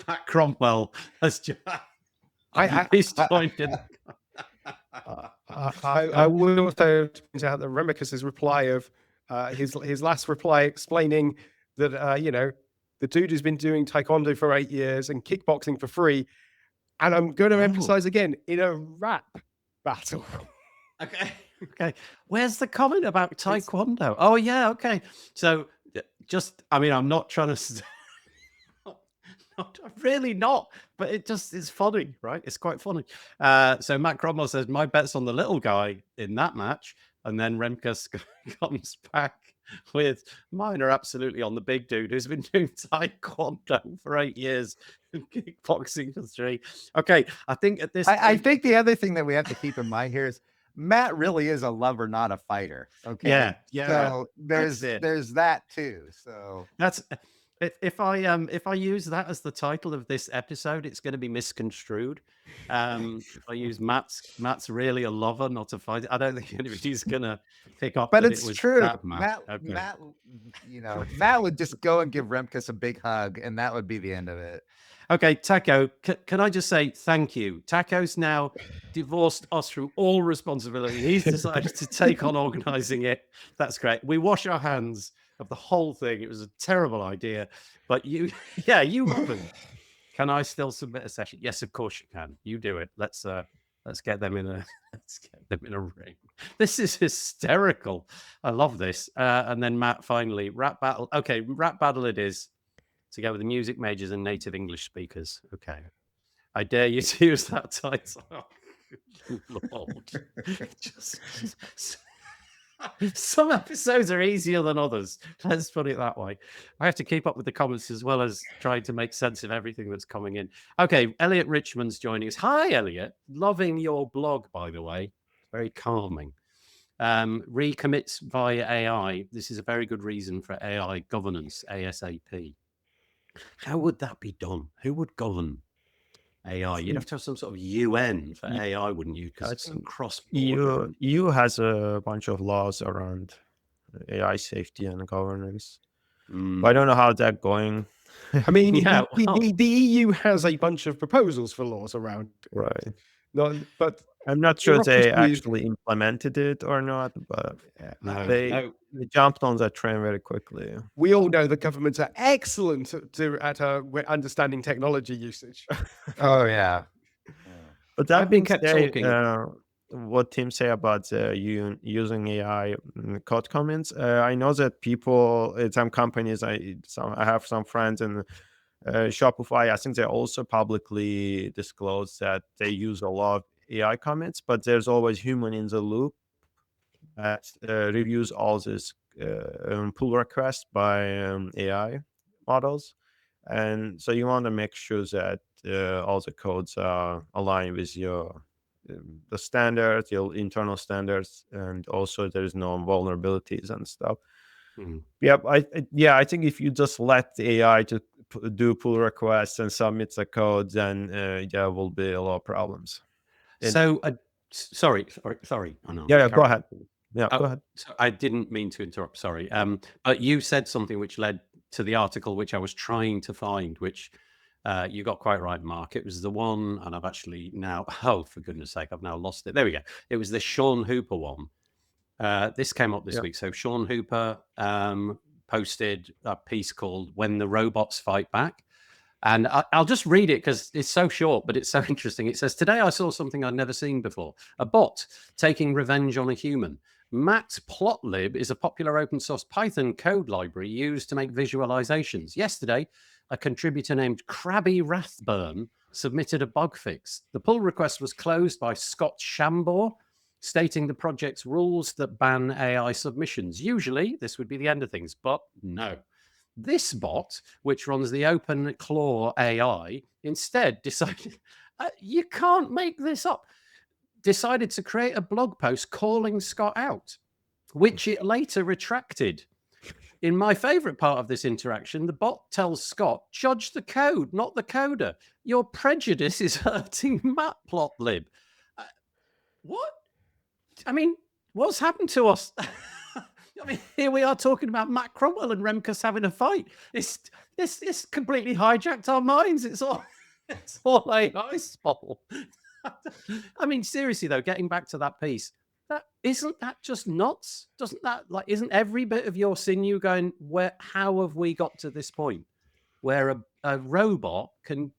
Matt Cromwell has he's joined in.
I would also point out that Remicus's reply of his last reply explaining that the dude has been doing taekwondo for 8 years and kickboxing for free, and I'm going to emphasize again, in a rap battle.
Okay. Where's the comment about taekwondo? Oh yeah, okay. So I'm not trying to. Really not, but it's funny, right? It's quite funny. So Matt Cromwell says, my bet's on the little guy in that match. And then Remkus comes back with, mine are absolutely on the big dude who's been doing taekwondo for 8 years and kickboxing for 3. Okay, I think at this
I think the other thing that we have to keep in mind here is Matt really is a lover, not a fighter. Okay.
Yeah.
So there's that too. So
that's if I use that as the title of this episode, it's going to be misconstrued. If I use Matt's really a lover, not a fighter, I don't think anybody's going to pick up.
But
that
it's
it was
true.
that
Matt,
okay.
Matt would just go and give Remkus a big hug, and that would be the end of it.
Okay, Taco, can I just say thank you? Taco's now divorced us from all responsibility. He's decided to take on organizing it. That's great. We wash our hands of the whole thing. It was a terrible idea, but you haven't. Can I still submit a session? Yes, of course you can. You do it. Let's get them in a ring. This is hysterical. I love this. And then Matt finally, rap battle. Okay, rap battle it is. Together with the music majors and native English speakers. Okay. I dare you to use that title. Oh, Lord. Some episodes are easier than others. Let's put it that way. I have to keep up with the comments as well as trying to make sense of everything that's coming in. Okay, Elliot Richmond's joining us. Hi, Elliot. Loving your blog, by the way. Very calming. Recommits via AI. This is a very good reason for AI governance, ASAP. How would that be done? Who would govern AI? You'd have to have some sort of UN for AI, wouldn't you? Because it's cross.
EU has a bunch of laws around AI safety and governance. But I don't know how that's going.
I mean, the EU has a bunch of proposals for laws around.
Right.
But
I'm not sure they actually implemented it or not, but they jumped on that train very quickly.
We all know that governments are excellent at understanding technology usage.
Oh, yeah.
But that being said, what Tim say about using AI code comments, I know that people at some companies, I have some friends in Shopify, I think they also publicly disclose that they use a lot of AI comments, but there's always human in the loop that reviews all this pull requests by AI models. And so you want to make sure that all the codes are aligned with your the standards, your internal standards, and also there's no vulnerabilities and stuff. I think if you just let the AI to do pull requests and submit the code, then there will be a lot of problems.
So, sorry. Oh, no,
go ahead. Yeah, go ahead.
So I didn't mean to interrupt. Sorry. But you said something which led to the article which I was trying to find, which you got quite right, Mark. It was the one, and I've actually now, for goodness sake, I've now lost it. There we go. It was the Sean Hooper one. This came up this week. So Sean Hooper posted a piece called "When the Robots Fight Back." And I'll just read it because it's so short, but it's so interesting. It says, today I saw something I'd never seen before. A bot taking revenge on a human. Matplotlib is a popular open source Python code library used to make visualizations. Yesterday, a contributor named Krabby Rathburn submitted a bug fix. The pull request was closed by Scott Shambor, stating the project's rules that ban AI submissions. Usually, this would be the end of things, but no. This bot, which runs the OpenClaw AI, instead decided, you can't make this up, decided to create a blog post calling Scott out, which it later retracted. In my favorite part of this interaction, the bot tells Scott, judge the code, not the coder. Your prejudice is hurting Matplotlib. What? I mean, what's happened to us? I mean, here we are talking about Matt Cromwell and Remkus having a fight. It's completely hijacked our minds. It's all AI's fault. I mean, seriously though, getting back to that piece, isn't that just nuts? Doesn't that isn't every bit of your sinew going, how have we got to this point where a robot can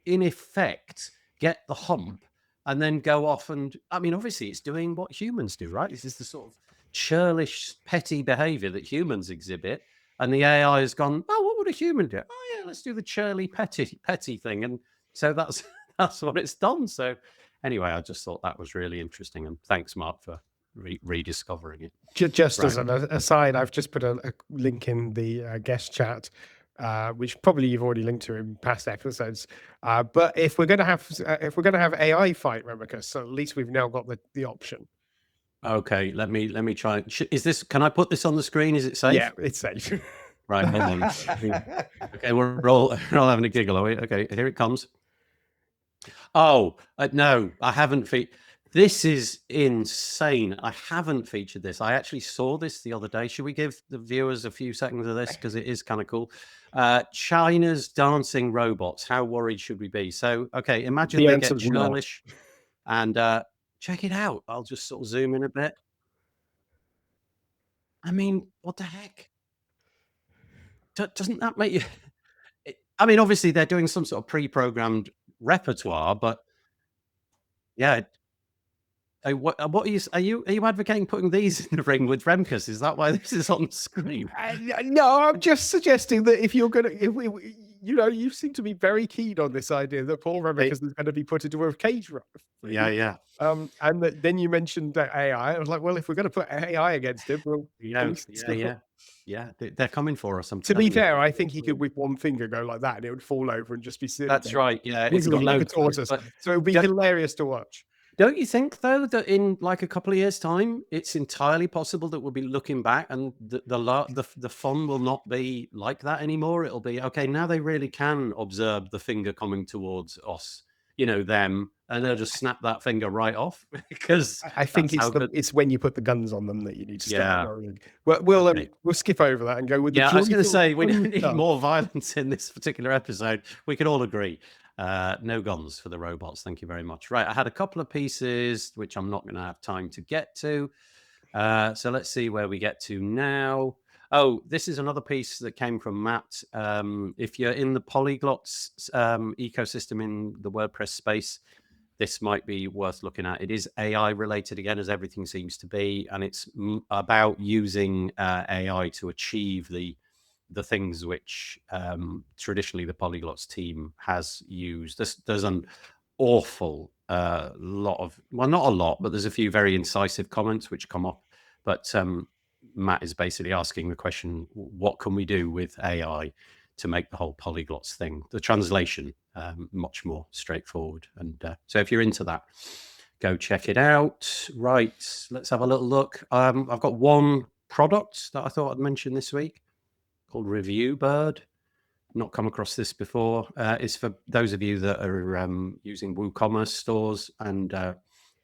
in effect get the hump and then go off and, I mean, obviously it's doing what humans do, right? This is the sort of churlish, petty behavior that humans exhibit. And the AI has gone, oh, what would a human do? Oh yeah, let's do the churly, petty thing. And so that's what it's done. So anyway, I just thought that was really interesting. And thanks, Marc, for rediscovering it.
Just as an aside, I've just put a link in the guest chat, which probably you've already linked to in past episodes. But if we're going to have AI fight Remkus, so at least we've now got the option.
Okay, let me try. Is this? Can I put this on the screen? Is it safe?
Yeah, it's safe.
Right, hold on. Okay, we're all having a giggle, are we? Okay, here it comes. Oh no, I haven't. This is insane. I haven't featured this. I actually saw this the other day. Should we give the viewers a few seconds of this because it is kind of cool? China's dancing robots. How worried should we be? So, okay, imagine they get churlish, and check it out. I'll just sort of zoom in a bit. I mean, what the heck? Doesn't that make you? I mean, obviously they're doing some sort of pre-programmed repertoire, but yeah. What are you advocating putting these in the ring with Remkus? Is that why this is on the screen?
No, I'm just suggesting that if you're gonna, you seem to be very keen on this idea that Paul Remkus is going to be put into a cage.
Yeah.
And then you mentioned AI. I was like, well, if we're going to put AI against him, we'll
yeah, they're coming for us.
To be fair, I think he could with one finger go like that, and it would fall over and just be sitting.
That's
there.
right. Yeah,
it's got like a tortoise, so it would be hilarious to watch.
Don't you think, though, that in like a couple of years' time, it's entirely possible that we'll be looking back and the fun will not be like that anymore? It'll be, okay, now they really can observe the finger coming towards us, them, and they'll just snap that finger right off. Because
I think it's when you put the guns on them that you need to start going. Well, we'll skip over that and go with the
I was going to say, we don't need more violence in this particular episode. We can all agree. No guns for the robots. Thank you very much. Right. I had a couple of pieces, which I'm not going to have time to get to. So let's see where we get to now. Oh, this is another piece that came from Matt. If you're in the polyglots ecosystem in the WordPress space, this might be worth looking at. It is AI related again, as everything seems to be. And it's about using AI to achieve the things which traditionally the polyglots team has used. There's an awful lot of, well, not a lot, but there's a few very incisive comments which come up. But Matt is basically asking the question, what can we do with AI to make the whole polyglots thing, the translation, much more straightforward? And so if you're into that, go check it out. Right, let's have a little look. I've got one product that I thought I'd mention this week, called ReviewBird. Not come across this before. It's for those of you that are using WooCommerce stores, and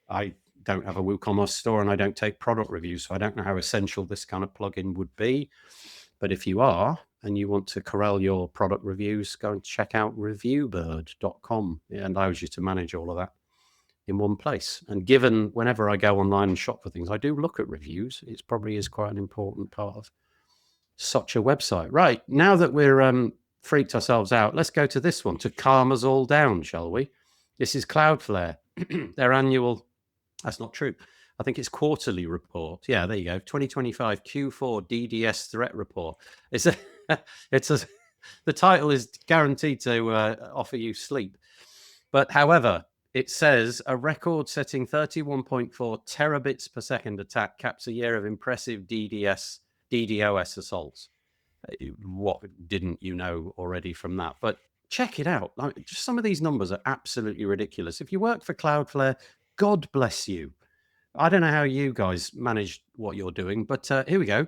I don't have a WooCommerce store and I don't take product reviews, so I don't know how essential this kind of plugin would be. But if you are and you want to corral your product reviews, go and check out reviewbird.com. It allows you to manage all of that in one place. And given whenever I go online and shop for things, I do look at reviews. It probably is quite an important part of such a website. Right, now that we're freaked ourselves out, let's go to this one to calm us all down, shall we? This is Cloudflare, their annual, that's not true, I think it's quarterly report. Yeah, there you go, 2025 Q4 DDS threat report. The title is guaranteed to offer you sleep. But however, it says a record-setting 31.4 terabits per second attack caps a year of impressive DDoS assaults. What didn't you know already from that? But check it out. Just some of these numbers are absolutely ridiculous. If you work for Cloudflare, God bless you. I don't know how you guys manage what you're doing, but here we go.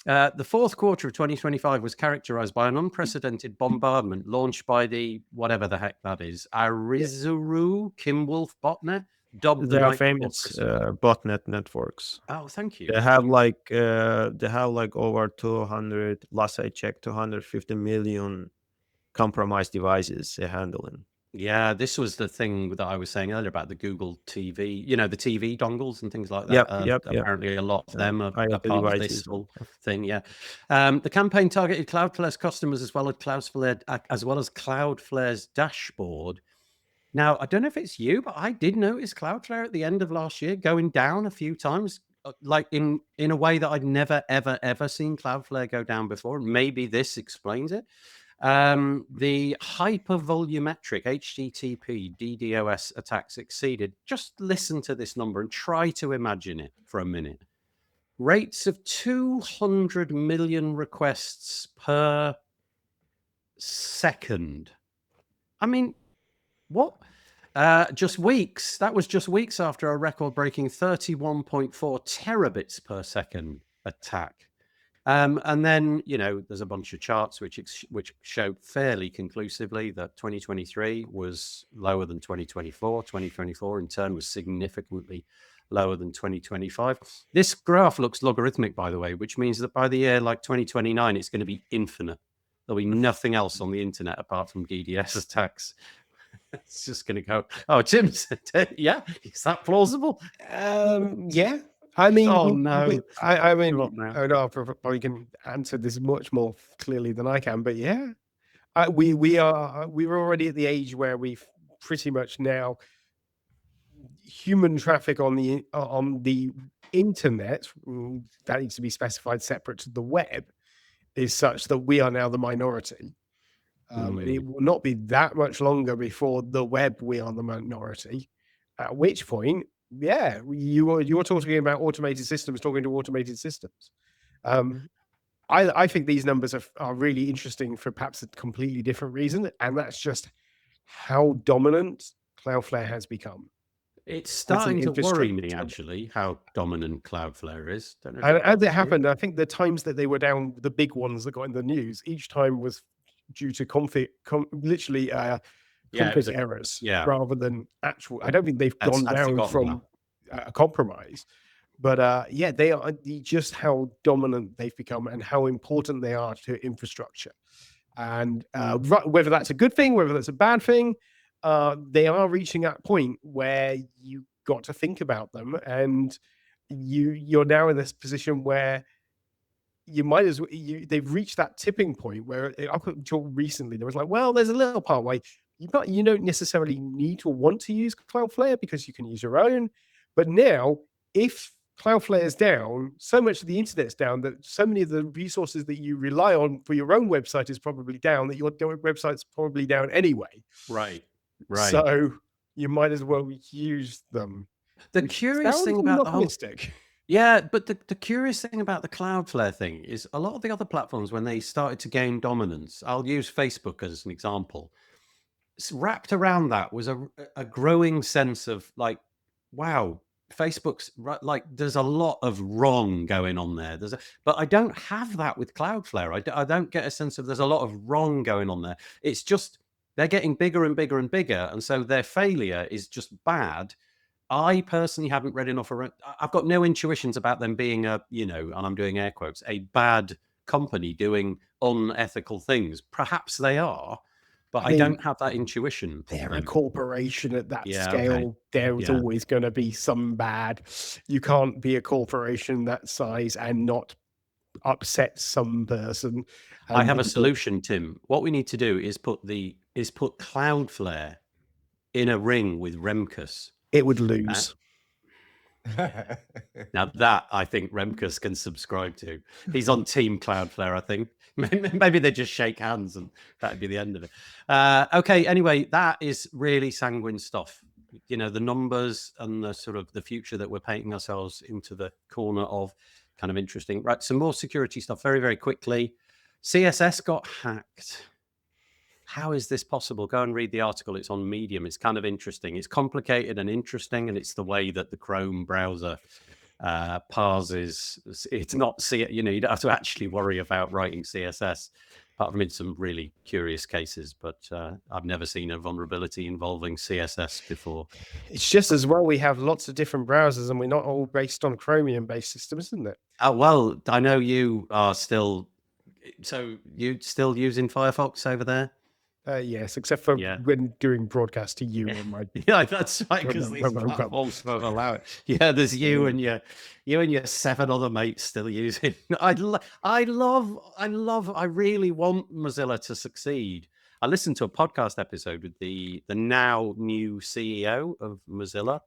The fourth quarter of 2025 was characterized by an unprecedented bombardment launched by the, whatever the heck that is, Arizuru Kimwolf botnet. Dob the
They are
night before
famous
Christmas.
botnet networks.
Oh, thank you.
They have like over 200. Last I checked, 250 million compromised devices they're handling.
Yeah, this was the thing that I was saying earlier about the Google TV, the TV dongles and things like that.
Yep.
Apparently a lot of them are
IoT
part of this
devices.
whole thing. Yeah. The campaign targeted Cloudflare's customers as well as Cloudflare's dashboard. Now, I don't know if it's you, but I did notice Cloudflare at the end of last year going down a few times, like in a way that I'd never, ever, ever seen Cloudflare go down before. Maybe this explains it. The hypervolumetric HTTP DDoS attacks exceeded. Just listen to this number and try to imagine it for a minute. Rates of 200 million requests per second. I mean, what? Just weeks. That was just weeks after a record-breaking 31.4 terabits per second attack. And then, there's a bunch of charts which showed fairly conclusively that 2023 was lower than 2024. 2024, in turn, was significantly lower than 2025. This graph looks logarithmic, by the way, which means that by the year like 2029, it's going to be infinite. There'll be nothing else on the internet apart from DDoS attacks. It's just going to go. Oh, Tim said, yeah, is that plausible?
Yeah. I mean,
Oh, no.
I mean,
Give up now.
Onar probably can answer this much more clearly than I can, but yeah, we're already at the age where we've pretty much now human traffic on the internet that needs to be specified separate to the web is such that we are now the minority. And it will not be that much longer before the web we are the minority, at which point, yeah, you're talking about automated systems talking to automated systems. I think these numbers are really interesting for perhaps a completely different reason, and that's just how dominant Cloudflare has become.
It's starting to worry me, actually, how dominant Cloudflare is. Don't know
and as it happened, I think the times that they were down, the big ones that got in the news, each time was due to config errors rather than actual. I don't think they've gone down from a compromise, but yeah, they are just how dominant they've become and how important they are to infrastructure. And whether that's a good thing, whether that's a bad thing, they are reaching that point where you got to think about them, and you're now in this position where you might as well. They've reached that tipping point where up until recently there was like, well, there's a little part where you don't necessarily need to want to use Cloudflare because you can use your own. But now, if Cloudflare is down, so much of the internet's down that so many of the resources that you rely on for your own website is probably down, that your website's probably down anyway.
Right.
So you might as well use them.
The curious thing about the whole... Yeah, but the curious thing about the Cloudflare thing is a lot of the other platforms, when they started to gain dominance, I'll use Facebook as an example, wrapped around that was a growing sense of like, wow, Facebook's like, there's a lot of wrong going on there. But I don't have that with Cloudflare. I don't get a sense of there's a lot of wrong going on there. It's just they're getting bigger and bigger and bigger, and so their failure is just bad. I personally haven't read enough around. I've got no intuitions about them being and I'm doing air quotes, a bad company doing unethical things. Perhaps they are, but I don't have that intuition.
They're a corporation at that scale. Okay. There's always going to be some bad. You can't be a corporation that size and not upset some person.
I have a solution, Tim. What we need to do is put Cloudflare in a ring with Remkus.
It would lose.
Now that I think Remkus can subscribe to. He's on Team Cloudflare, I think. Maybe they just shake hands and that'd be the end of it. Okay, anyway, that is really sanguine stuff. The numbers and the sort of the future that we're painting ourselves into the corner of, kind of interesting. Right, some more security stuff very, very quickly. CSS got hacked. How is this possible? Go and read the article. It's on Medium. It's kind of interesting. It's complicated and interesting, and it's the way that the Chrome browser parses. It's not you don't have to actually worry about writing CSS. apart from in some really curious cases, but I've never seen a vulnerability involving CSS before.
It's just as well we have lots of different browsers and we're not all based on Chromium-based systems, isn't it?
Well, I know you are still... So you still using Firefox over there?
Yes, except for when doing broadcast to you on my...
Yeah, that's right, because these platforms won't allow it. Yeah, there's you and your 7 other mates still using. I really want Mozilla to succeed. I listened to a podcast episode with the now new CEO of Mozilla,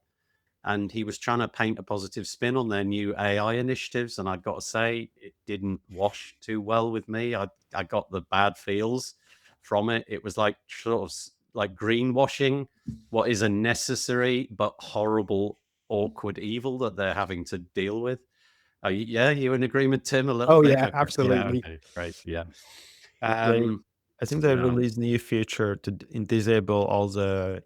and he was trying to paint a positive spin on their new AI initiatives, and I've got to say, it didn't wash too well with me. I got the bad feels from it. It was like sort of like greenwashing what is a necessary but horrible, awkward evil that they're having to deal with. You in agreement, Tim? A little bit?
Yeah, absolutely.
Okay, great. Yeah.
I think they released new feature to disable all the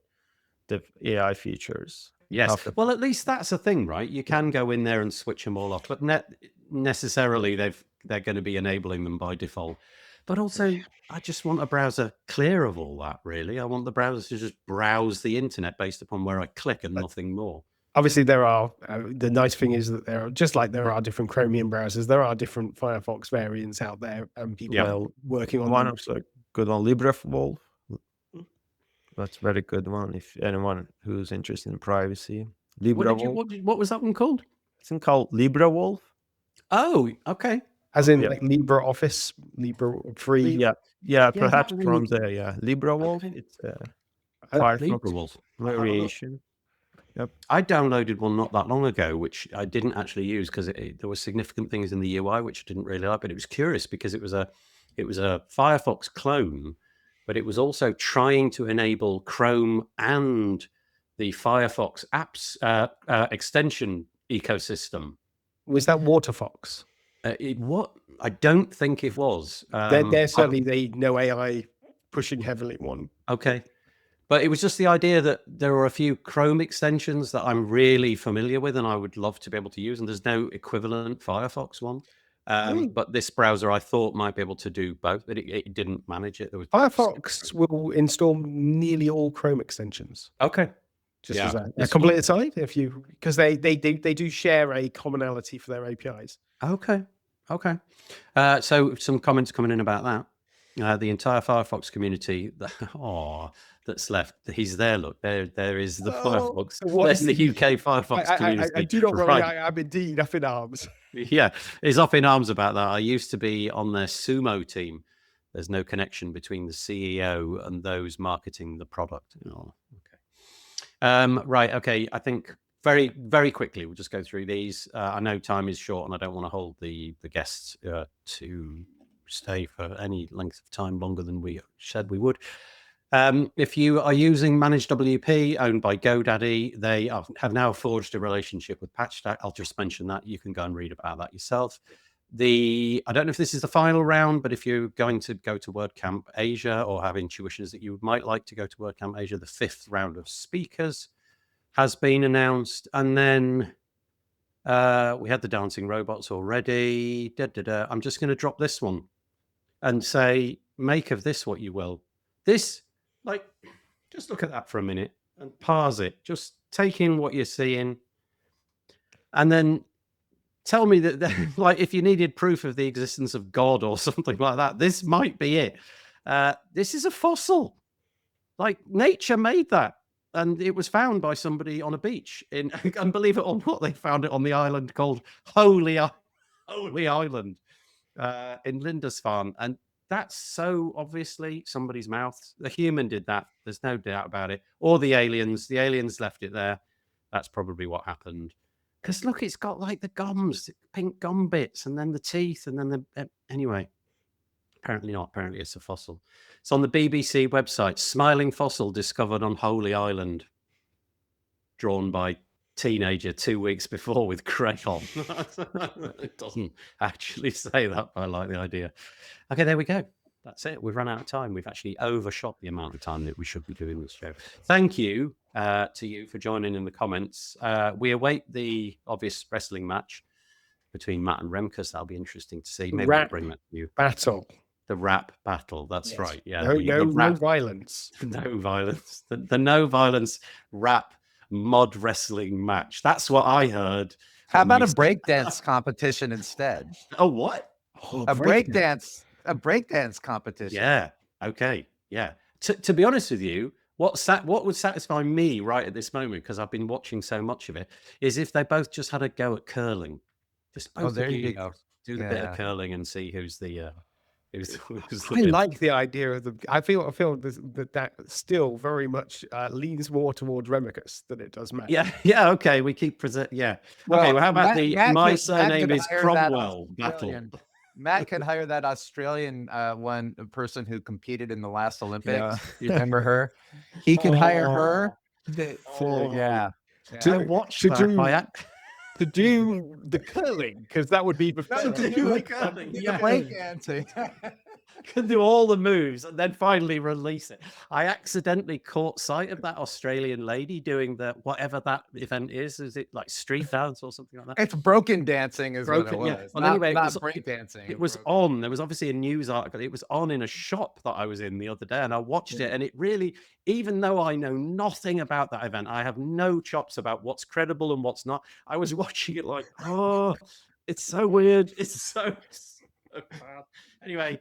AI features.
Yes. Well, at least that's a thing, right? You can go in there and switch them all off, but necessarily they're going to be enabling them by default. But also, I just want a browser clear of all that, really. I want the browser to just browse the internet based upon where I click and nothing more.
Obviously, there are... the nice thing is that there are, just like there are different Chromium browsers, there are different Firefox variants out there, and people are working on
one
them.
of the good one, LibreWolf. That's a very good one if anyone who's interested in privacy. LibreWolf.
What was that one called?
It's called LibreWolf.
Oh, okay.
As in like LibreOffice, Libre free.
Yeah, perhaps from there. LibreWolf. Okay. It's Firefox variation. Yep.
I downloaded one not that long ago, which I didn't actually use because there were significant things in the UI which I didn't really like. But it was curious because it was a Firefox clone, but it was also trying to enable Chrome and the Firefox apps extension ecosystem.
Was that Waterfox?
What? I don't think it was.
There's certainly no AI pushing heavily one.
Okay. But it was just the idea that there were a few Chrome extensions that I'm really familiar with and I would love to be able to use. And there's no equivalent Firefox one. But this browser I thought might be able to do both, but it didn't manage it.
Firefox will install nearly all Chrome extensions.
Okay.
Just as a complete aside, because they do share a commonality for their APIs.
Okay. So some comments coming in about that. The entire Firefox community that's left. He's there. Look, there is the Firefox. There's the UK Firefox community.
I do not worry. I am indeed up in arms.
Yeah, he's up in arms about that. I used to be on their Sumo team. There's no connection between the CEO and those marketing the product. Okay. Right. Okay. I think very, very quickly, we'll just go through these. I know time is short and I don't want to hold the guests to stay for any length of time longer than we said we would. If you are using ManageWP owned by GoDaddy, they have now forged a relationship with PatchStack. I'll just mention that. You can go and read about that yourself. I don't know if this is the final round, but if you're going to go to WordCamp Asia or have intuitions that you might like to go to WordCamp Asia, the 5th round of speakers has been announced. And then we had the dancing robots already. I'm just going to drop this one and say, make of this what you will. This, just look at that for a minute and parse it. Just take in what you're seeing. And then tell me that, if you needed proof of the existence of God or something like that, this might be it. This is a fossil. Nature made that. And it was found by somebody on a beach and believe it or not, they found it on the island called Holy Island in Lindisfarne. And that's so obviously somebody's mouth. The human did that. There's no doubt about it. Or the aliens. The aliens left it there. That's probably what happened. Because look, it's got the gums, pink gum bits, and then the teeth, and then anyway. Apparently not. Apparently it's a fossil. It's on the BBC website. Smiling fossil discovered on Holy Island. Drawn by teenager 2 weeks before with crayon. It doesn't actually say that, but I like the idea. Okay, there we go. That's it. We've run out of time. We've actually overshot the amount of time that we should be doing this show. Thank you to you for joining in the comments. We await the obvious wrestling match between Matt and Remkus. That'll be interesting to see. Maybe we'll bring that to you.
Battle.
The rap battle. That's
Yes.
right. Yeah.
No,
the
no
rap,
violence.
no violence. The no violence rap mod wrestling match. That's what I heard.
How
when
about
you
a
said-
breakdance competition instead?
Oh, what?
A breakdance competition.
Yeah. Okay. Yeah. To be honest with you, what would satisfy me right at this moment, because I've been watching so much of it, is if they both just had a go at curling. Just both
there
of
you
you
go.
do the bit of
Yeah.
curling and see who's the who's
I like the idea of the. I feel that still very much leans more towards Remicus than it does Matt.
Yeah. Okay. We keep present. Yeah.
Well,
Okay. Well, how about
Matt
my
could
surname is
hire that
Cromwell battle?
Australian- Matt could hire that Australian person who competed in the last Olympics.
Yeah.
You remember her? He could hire her.
Oh,
Yeah.
I watched
to
that.
do- To do the curling, because that would be
No,
better.
to do
the curling, yeah.
breakdancing.
Can do all the moves and then finally release it. I accidentally caught sight of that Australian lady doing the whatever that event is. Is it like street dance or something like that?
It's broken dancing is
Broken,
what
yeah.
it was.
Well,
not,
anyway, it
not
was-
breakdancing.
It was on. There was obviously a news article. It was on in a shop that I was in the other day, and I watched it. And it really, even though I know nothing about that event, I have no chops about what's credible and what's not. I was watching it like, oh, it's so weird. It's so bad. Anyway,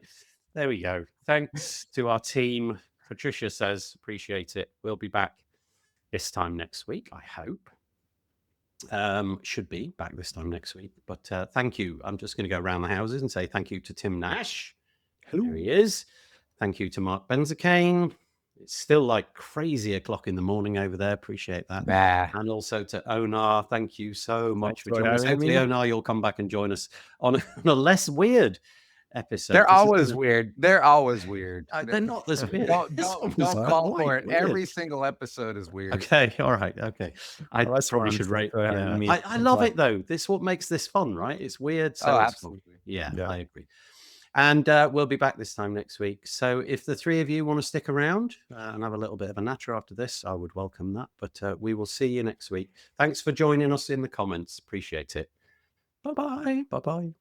there we go. Thanks to our team. Patricia says, appreciate it. We'll be back this time next week, I hope. Should be back this time next week. But thank you. I'm just going to go around the houses and say thank you to Tim Nash.
Hello.
There he is. Thank you to Marc Benzakein. It's still like crazy o'clock in the morning over there. Appreciate that.
Nah.
And also to Onar. Thank you so much
Thanks
for
for
joining us.
having
Hopefully,
me.
Onar, you'll come back and join us on a less weird episode.
They're
This is
always
gonna-
weird. They're always weird.
They're not this weird.
Don't
This one was
fall
quite
for it.
weird.
Every single episode is weird.
Okay, all right, okay. I
Well, that's
probably
fun
should
for-
rate.
for having
Yeah.
me.
I love it though. This what makes this fun, right? It's weird. So
Oh,
it's-
absolutely.
Yeah,
Yeah.
I agree. And we'll be back this time next week. So if the three of you want to stick around and have a little bit of a natter after this, I would welcome that. But we will see you next week. Thanks for joining us in the comments. Appreciate it. Bye-bye. Bye-bye.